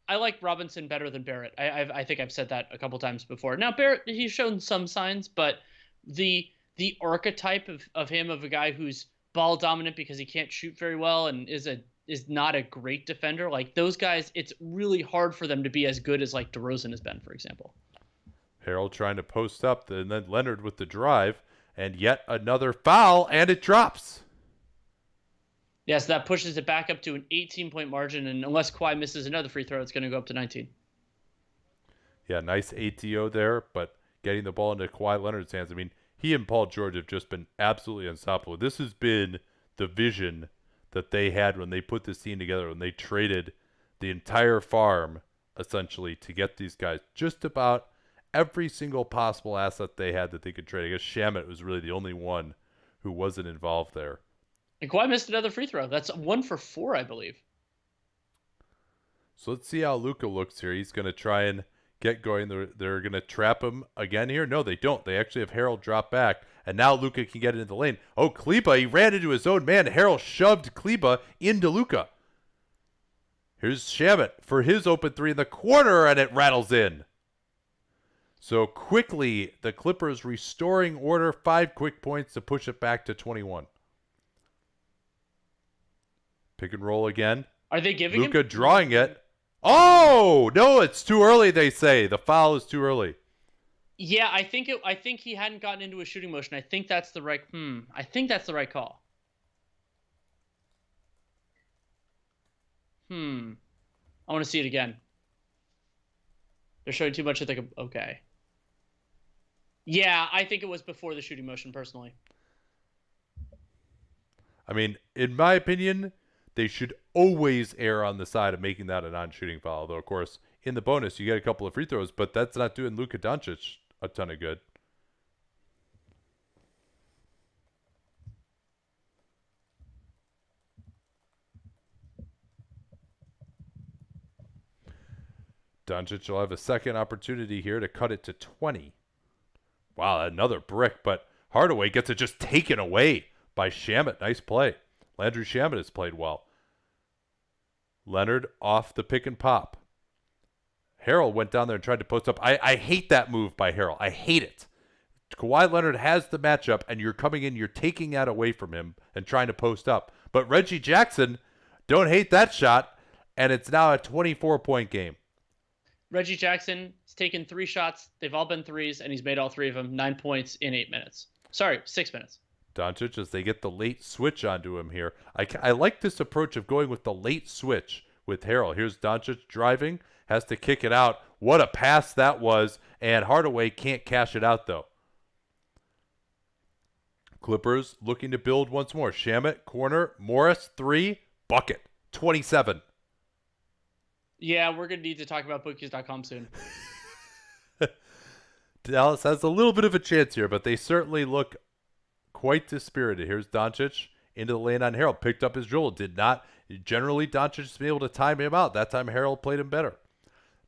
I like Robinson better than Barrett. I think I've said that a couple times before. Now Barrett, he's shown some signs, but the archetype of him, of a guy who's ball dominant because he can't shoot very well and is not a great defender, like those guys, it's really hard for them to be as good as like DeRozan has been, for example. Harrell trying to post up, and then Leonard with the drive, and yet another foul, and it drops. Yeah, so that pushes it back up to an 18-point margin, and unless Kawhi misses another free throw, it's going to go up to 19. Yeah, nice ATO there, but getting the ball into Kawhi Leonard's hands. I mean, he and Paul George have just been absolutely unstoppable. This has been the vision that they had when they put this team together, when they traded the entire farm, essentially, to get these guys. Just about every single possible asset they had that they could trade. I guess Shamet was really the only one who wasn't involved there. And Kawhi missed another free throw. That's 1 for 4, I believe. So let's see how Luka looks here. He's going to try and get going. They're going to trap him again here. No, they don't. They actually have Harrell drop back, and now Luka can get into the lane. Oh, Kleba, he ran into his own man. Harrell shoved Kleba into Luka. Here's Shamet for his open three in the corner, and it rattles in. So quickly, the Clippers restoring order. 5 quick points to push it back to 21. Pick and roll again. Are they giving Luka him? drawing it. Oh, no, it's too early, they say. The foul is too early. Yeah, I think he hadn't gotten into a shooting motion. I think that's the right I think that's the right call. I want to see it again. They're showing too much. I think okay. Yeah, I think it was before the shooting motion, personally. I mean, in my opinion, they should always err on the side of making that a non-shooting foul. Though, of course, in the bonus, you get a couple of free throws, but that's not doing Luka Doncic a ton of good. Doncic will have a second opportunity here to cut it to 20. Wow, another brick, but Hardaway gets it just taken away by Shamet. Nice play. Landry Shamet has played well. Leonard off the pick and pop. Harrell went down there and tried to post up. I hate that move by Harrell. I hate it. Kawhi Leonard has the matchup, and you're coming in, you're taking that away from him and trying to post up. But Reggie Jackson, don't hate that shot, and it's now a 24-point game. Reggie Jackson has taken 3 shots. They've all been threes, and he's made all 3 of them. 9 points in 8 minutes. Sorry, 6 minutes. Doncic, as they get the late switch onto him here. I like this approach of going with the late switch with Harrell. Here's Doncic driving, has to kick it out. What a pass that was, and Hardaway can't cash it out, though. Clippers looking to build once more. Shamet, corner, Morris, 3, bucket, 27. Yeah, we're going to need to talk about bookies.com soon. Dallas has a little bit of a chance here, but they certainly look quite dispirited. Here's Doncic into the lane on Harrell. Picked up his dribble. Did not. Generally, Doncic has been able to time him out. That time, Harrell played him better.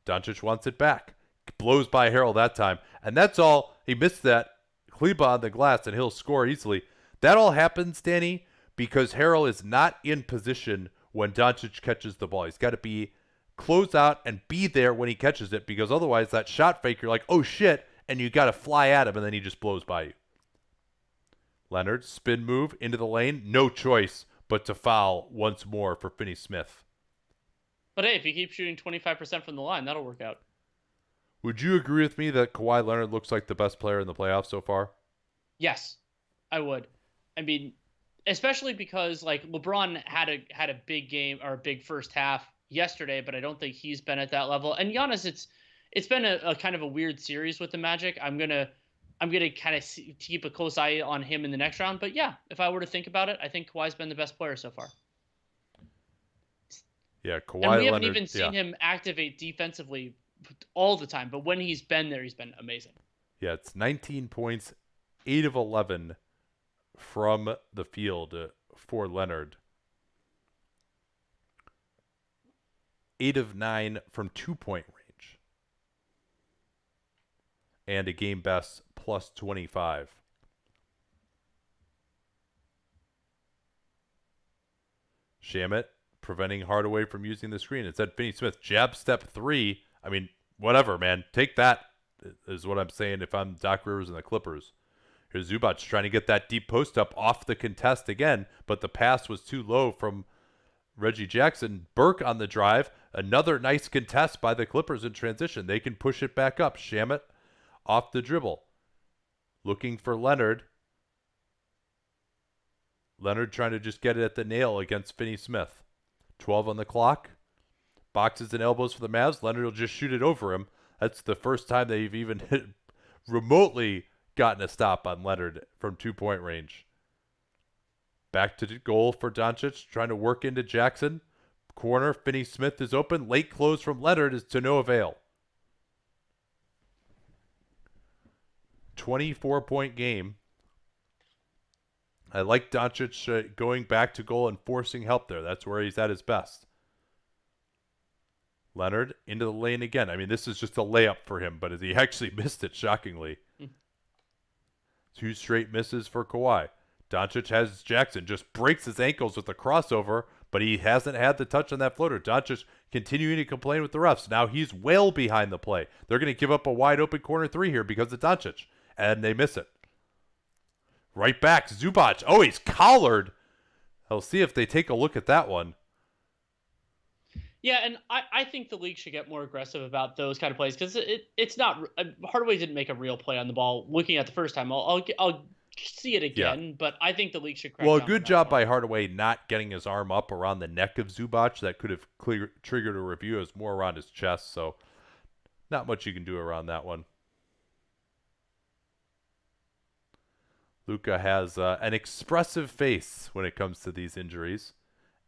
Doncic wants it back. Blows by Harrell that time. And that's all. He missed that. Kleba on the glass, and he'll score easily. That all happens, Danny, because Harrell is not in position when Doncic catches the ball. He's got to be close out and be there when he catches it, because otherwise that shot fake, you're like, oh shit, and you got to fly at him, and then he just blows by you. Leonard, spin move into the lane. No choice but to foul once more for Finney-Smith. But hey, if you keep shooting 25% from the line, that'll work out. Would you agree with me that Kawhi Leonard looks like the best player in the playoffs so far? Yes, I would. I mean, especially because like LeBron had a big game or a big first half yesterday, but I don't think he's been at that level. And Giannis, it's been a kind of a weird series with the Magic. I'm gonna kind of keep a close eye on him in the next round. But yeah, if I were to think about it, I think Kawhi's been the best player so far. Yeah, And we Kawhi haven't Leonard. even Yeah, seen him activate defensively all the time, but when he's been there, he's been amazing. yeah. It's 19 points, 8 of 11 from the field for Leonard. 8 of 9 from 2-point range, and a game best plus 25. Shamit preventing Hardaway from using the screen. Instead, Finney Smith jab step 3. I mean, whatever, man. Take that is what I'm saying if I'm Doc Rivers and the Clippers. Here's Zubac trying to get that deep post up off the contest again, but the pass was too low from Reggie Jackson. Burke on the drive. Another nice contest by the Clippers in transition. They can push it back up. Shamit off the dribble. Looking for Leonard. Leonard trying to just get it at the nail against Finney Smith. 12 on the clock. Boxes and elbows for the Mavs. Leonard will just shoot it over him. That's the first time they've even hit remotely gotten a stop on Leonard from 2-point range. Back to the goal for Doncic, trying to work into Jackson. Corner, Finney Smith is open. Late close from Leonard is to no avail. 24-point game. I like Doncic going back to goal and forcing help there. That's where he's at his best. Leonard into the lane again. I mean, this is just a layup for him, but he actually missed it, shockingly. 2 straight misses for Kawhi. Doncic has Jackson, just breaks his ankles with the crossover, but he hasn't had the touch on that floater. Doncic continuing to complain with the refs. Now he's well behind the play. They're going to give up a wide open corner 3 here because of Doncic, and they miss it. Right back, Zubac. Oh, he's collared. I'll see if they take a look at that one. Yeah, and I think the league should get more aggressive about those kind of plays because it's not Hardaway didn't make a real play on the ball. Looking at the first time, I'll see it again, Yeah. but I think the league should crack Well, a down on good that job more. by Hardaway not getting his arm up around the neck of Zubac. That could have triggered a review. It was more around his chest, so not much you can do around that one. Luka has an expressive face when it comes to these injuries,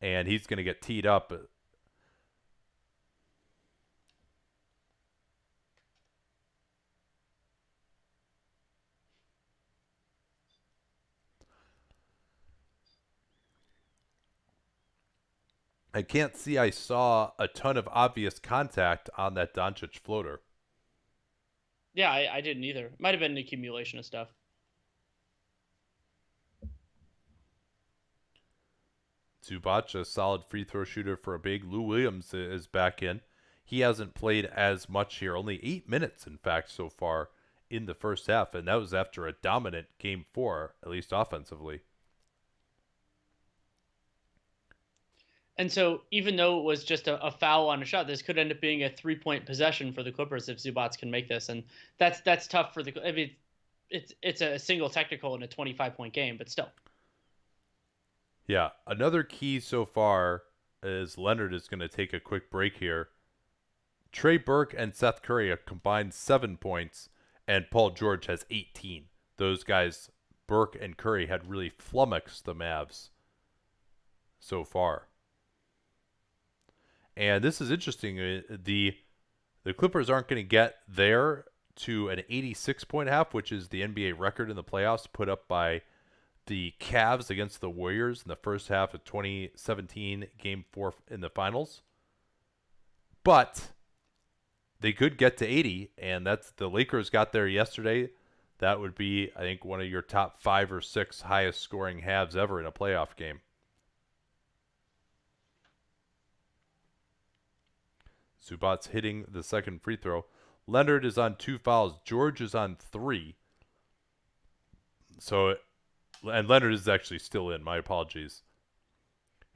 and he's going to get teed up. I can't see I saw a ton of obvious contact on that Doncic floater. Yeah, I didn't either. It might have been an accumulation of stuff. Zubac, a solid free throw shooter for a big. Lou Williams is back in. He hasn't played as much here. Only 8 minutes, in fact, so far in the first half, and that was after a dominant game 4, at least offensively. And so, even though it was just a foul on a shot, this could end up being a 3-point possession for the Clippers if Zubac can make this, and that's tough for the. I mean, it's a single technical in a 25-point game, but still. Yeah, another key so far is Leonard is going to take a quick break here. Trey Burke and Seth Curry have combined 7 points, and Paul George has 18. Those guys, Burke and Curry, had really flummoxed the Mavs so far. And this is interesting. The Clippers aren't going to get there to an 86-point half, which is the NBA record in the playoffs put up by the Cavs against the Warriors in the first half of 2017, Game 4 in the finals. But they could get to 80, and that's the Lakers got there yesterday. That would be, I think, one of your top 5 or 6 highest scoring halves ever in a playoff game. Zubac's hitting the second free throw. Leonard is on 2 fouls. George is on 3. So, and Leonard is actually still in. My apologies.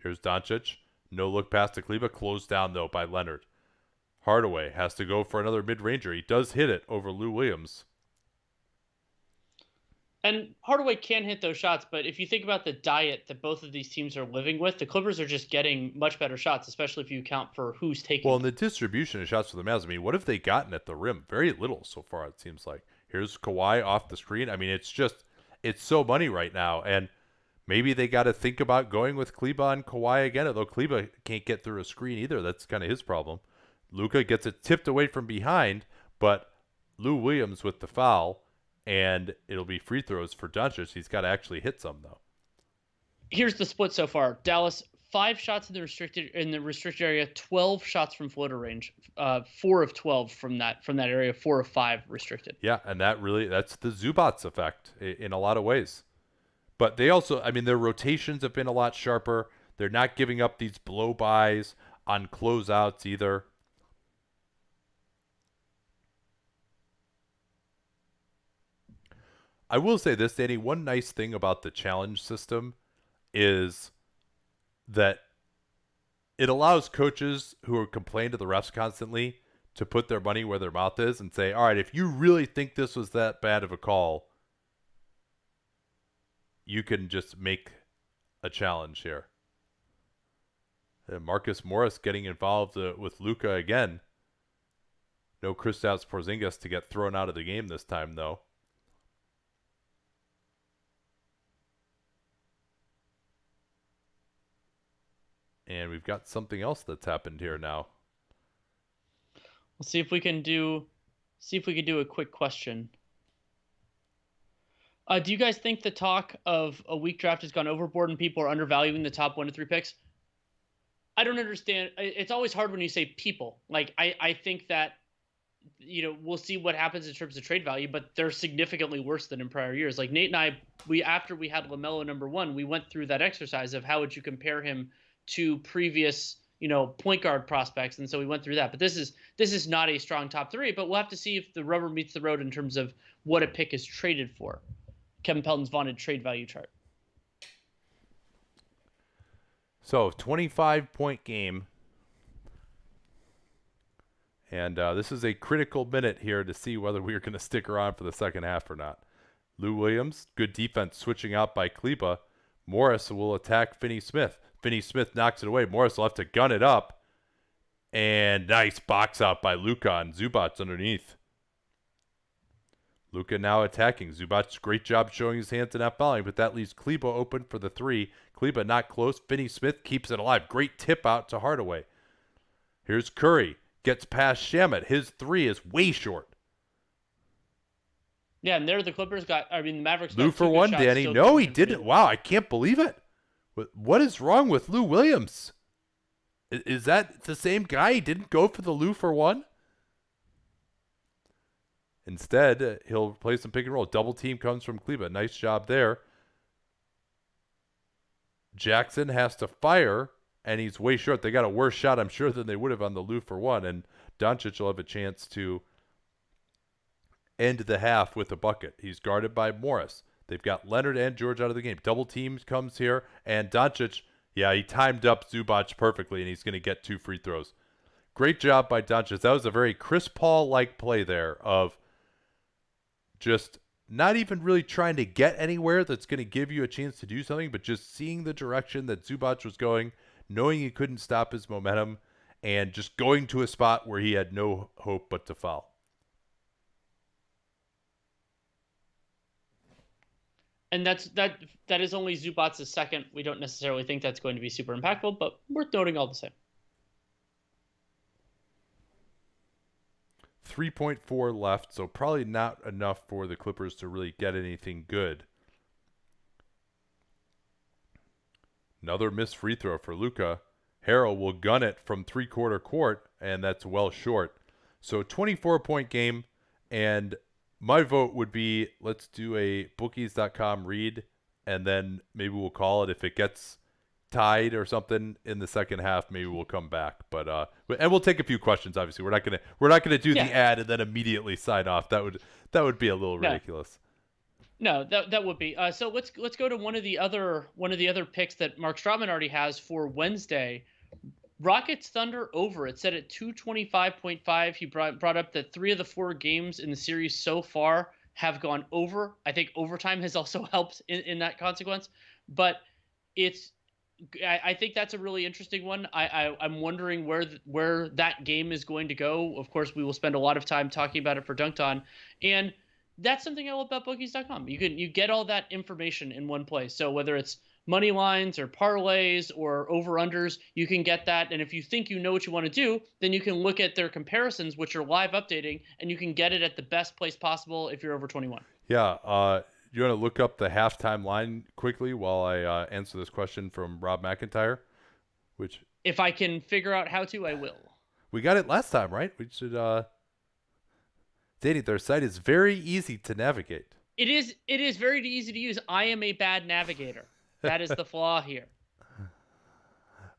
Here's Doncic. No look pass to Kleba. Closed down, though, by Leonard. Hardaway has to go for another mid-ranger. He does hit it over Lou Williams. And Hardaway can hit those shots, but if you think about the diet that both of these teams are living with, the Clippers are just getting much better shots, especially if you account for who's taking Well, them. in the distribution of shots for the Mavs, I mean, what have they gotten at the rim? Very little so far, it seems like. Here's Kawhi off the screen. I mean, it's so money right now. And maybe they got to think about going with Kleba and Kawhi again, although Kleba can't get through a screen either. That's kind of his problem. Luka gets it tipped away from behind, but Lou Williams with the foul, and it'll be free throws for Doncic. He's got to actually hit some, though. Here's the split so far. Dallas, 5 shots in the restricted area, 12 shots from floater range, 4 of 12 from that area, 4 of 5 restricted. Yeah, and that's the Zubats effect in a lot of ways. But they also, I mean, their rotations have been a lot sharper. They're not giving up these blow-bys on closeouts either. I will say this, Danny, one nice thing about the challenge system is that it allows coaches who complain to the refs constantly to put their money where their mouth is and say, all right, if you really think this was that bad of a call, you can just make a challenge here. Marcus Morris getting involved with Luka again. No Kristaps Porzingis to get thrown out of the game this time, though. And we've got something else that's happened here now. We'll see if we can do a quick question. Do you guys think the talk of a weak draft has gone overboard and people are undervaluing the top 1 to 3 picks? I don't understand. It's always hard when you say people. Like I think that we'll see what happens in terms of trade value, but they're significantly worse than in prior years. Like Nate and I, after we had LaMelo number 1, we went through that exercise of how would you compare him to previous, point guard prospects, and so we went through that. But this is not a strong top 3, but we'll have to see if the rubber meets the road in terms of what a pick is traded for. Kevin Pelton's vaunted trade value chart. So 25-point game. And this is a critical minute here to see whether we are going to stick around for the second half or not. Lou Williams, good defense switching out by Kleba. Morris will attack Finney-Smith. Finney-Smith knocks it away. Morris will have to gun it up. And nice box out by Luka and Zubats underneath. Luka now attacking. Zubats, great job showing his hands and not fouling, but that leaves Kleba open for the 3. Kleba not close. Finney-Smith keeps it alive. Great tip out to Hardaway. Here's Curry. Gets past Shamet. His 3 is way short. Yeah, and there the Clippers the Mavericks got Lou for 1, Danny. No, he didn't. Wow, I can't believe it. What is wrong with Lou Williams? Is that the same guy? He didn't go for the Lou for 1? Instead, he'll play some pick and roll. Double team comes from Kleba. Nice job there. Jackson has to fire, and he's way short. They got a worse shot, I'm sure, than they would have on the Lou for 1, and Doncic will have a chance to end the half with a bucket. He's guarded by Morris. They've got Leonard and George out of the game. Double team comes here, and Doncic, he timed up Zubac perfectly, and he's going to get 2 free throws. Great job by Doncic. That was a very Chris Paul-like play there of just not even really trying to get anywhere that's going to give you a chance to do something, but just seeing the direction that Zubac was going, knowing he couldn't stop his momentum, and just going to a spot where he had no hope but to foul. And that is only Zubac's second. We don't necessarily think that's going to be super impactful, but worth noting all the same. 3.4 left, so probably not enough for the Clippers to really get anything good. Another missed free throw for Luka. Harrell will gun it from three-quarter court, and that's well short. So 24-point game, and my vote would be let's do a bookies.com read, and then maybe we'll call it if it gets tied or something in the second half. Maybe we'll come back, but and we'll take a few questions. Obviously, we're not gonna do the ad and then immediately sign off. That would be a little ridiculous. No, that would be. So let's go to one of the other picks that Mark Strawman already has for Wednesday. Rockets Thunder over. It's set at 225.5. He brought up that 3 of the 4 games in the series so far have gone over. I think overtime has also helped in that consequence. But it's I think that's a really interesting one. I'm wondering where that game is going to go. Of course, we will spend a lot of time talking about it for Dunked On, and that's something I love about bookies.com. You get all that information in one place. So whether it's money lines or parlays or over unders, you can get that. And if you think you know what you want to do, then you can look at their comparisons, which are live updating, and you can get it at the best place possible if you're over 21. Yeah. You want to look up the halftime line quickly while I answer this question from Rob McIntyre, which If I can figure out how to, I will. we got it last time, right? We should Danny, their site is very easy to navigate. It is very easy to use. I am a bad navigator. That is the flaw here.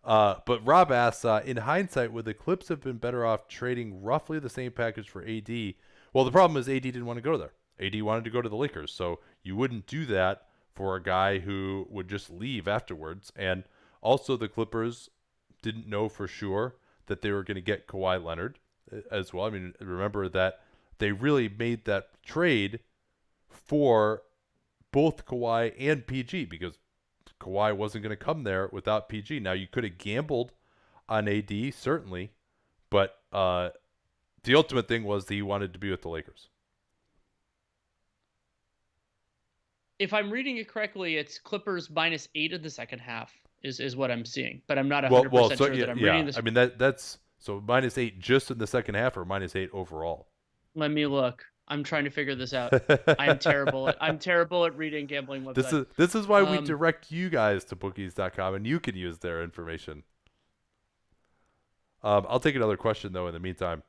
But Rob asks, in hindsight, would the Clips have been better off trading roughly the same package for AD? Well, the problem is AD didn't want to go there. AD wanted to go to the Lakers, so you wouldn't do that for a guy who would just leave afterwards. And also, the Clippers didn't know for sure that they were going to get Kawhi Leonard as well. I mean, remember that they really made that trade for both Kawhi and PG because Kawhi wasn't going to come there without PG. Now, you could have gambled on AD, certainly, but the ultimate thing was that he wanted to be with the Lakers. If I'm reading it correctly, it's Clippers -8 in the second half is what I'm seeing, but I'm not 100% sure that I'm reading this. I mean, that's so -8 just in the second half or -8 overall. Let me look. I'm trying to figure this out. I'm terrible at reading gambling websites. This is why we direct you guys to bookies.com and you can use their information. I'll take another question though in the meantime.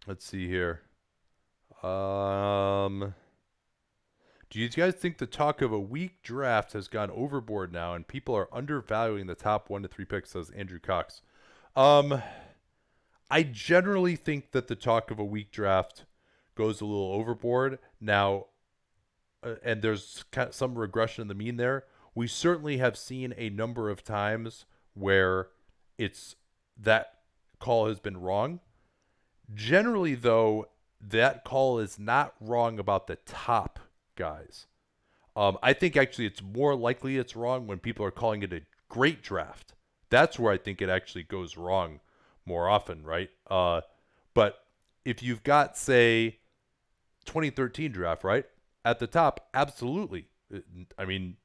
Let's see here. Do you guys think the talk of a weak draft has gone overboard now and people are undervaluing the top 1 to 3 picks, says Andrew Cox? I generally think that the talk of a weak draft goes a little overboard now, and there's some regression in the mean there. We certainly have seen a number of times where that call has been wrong. Generally, though, that call is not wrong about the top guys. I think actually it's more likely it's wrong when people are calling it a great draft. That's where I think it actually goes wrong more often, right? But if you've got, say, 2013 draft, right? At the top, absolutely. I mean,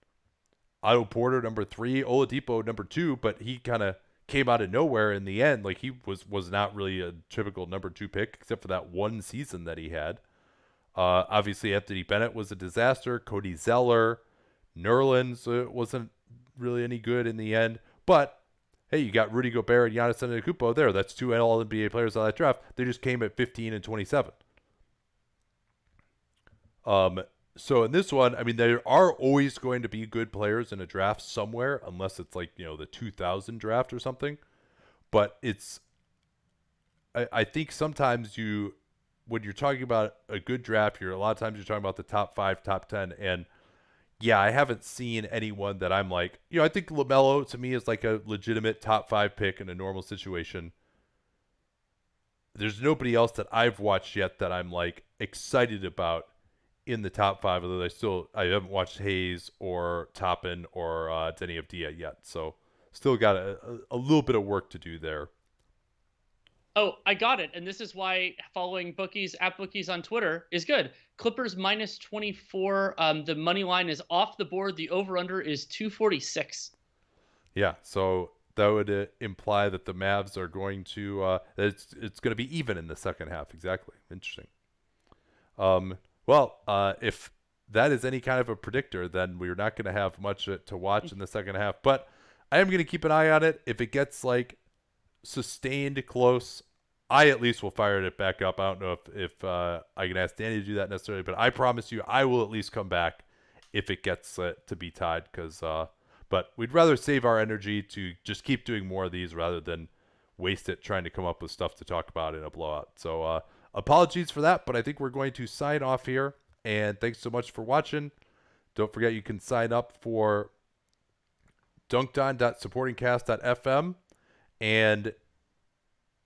Otto Porter, number 3, Oladipo, number 2, but he kind of came out of nowhere in the end. Like, he was not really a typical number 2 pick, except for that one season that he had. Obviously, Anthony Bennett was a disaster. Cody Zeller, Nerlens wasn't really any good in the end. But, hey, you got Rudy Gobert and Giannis Antetokounmpo there. That's 2 All-NBA players out of that draft. They just came at 15 and 27. So in this one, I mean, there are always going to be good players in a draft somewhere, unless it's like, the 2000 draft or something. But I think sometimes when you're talking about a good draft, a lot of times you're talking about the top 5, top 10. And yeah, I haven't seen anyone that I'm like, I think LaMelo to me is like a legitimate top 5 pick in a normal situation. There's nobody else that I've watched yet that I'm like excited about in the top 5, although I haven't watched Hayes or Toppin or Denny Avdia yet. So still got a little bit of work to do there. Oh, I got it. And this is why following bookies on Twitter is good. Clippers -24. The money line is off the board. The over-under is 246. Yeah, so that would imply that the Mavs are going to it's going to be even in the second half. Exactly. Interesting. Well, if that is any kind of a predictor, then we're not going to have much to watch in the second half. But I am going to keep an eye on it. If it gets like sustained close, I at least will fire it back up. I don't know if I can ask Danny to do that necessarily, but I promise you I will at least come back if it gets to be tied. But we'd rather save our energy to just keep doing more of these rather than waste it trying to come up with stuff to talk about in a blowout. So apologies for that, but I think we're going to sign off here. And thanks so much for watching. Don't forget you can sign up for dunkedon.supportingcast.fm. And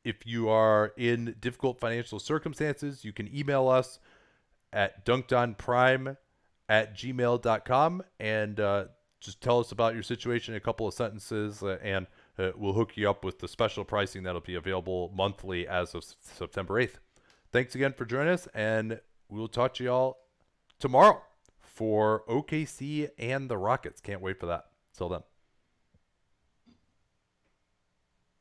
if you are in difficult financial circumstances, you can email us at dunkedonprime@gmail.com, and just tell us about your situation in a couple of sentences, and we'll hook you up with the special pricing that'll be available monthly as of September 8th. Thanks again for joining us, and we'll talk to y'all tomorrow for OKC and the Rockets. Can't wait for that. Till then.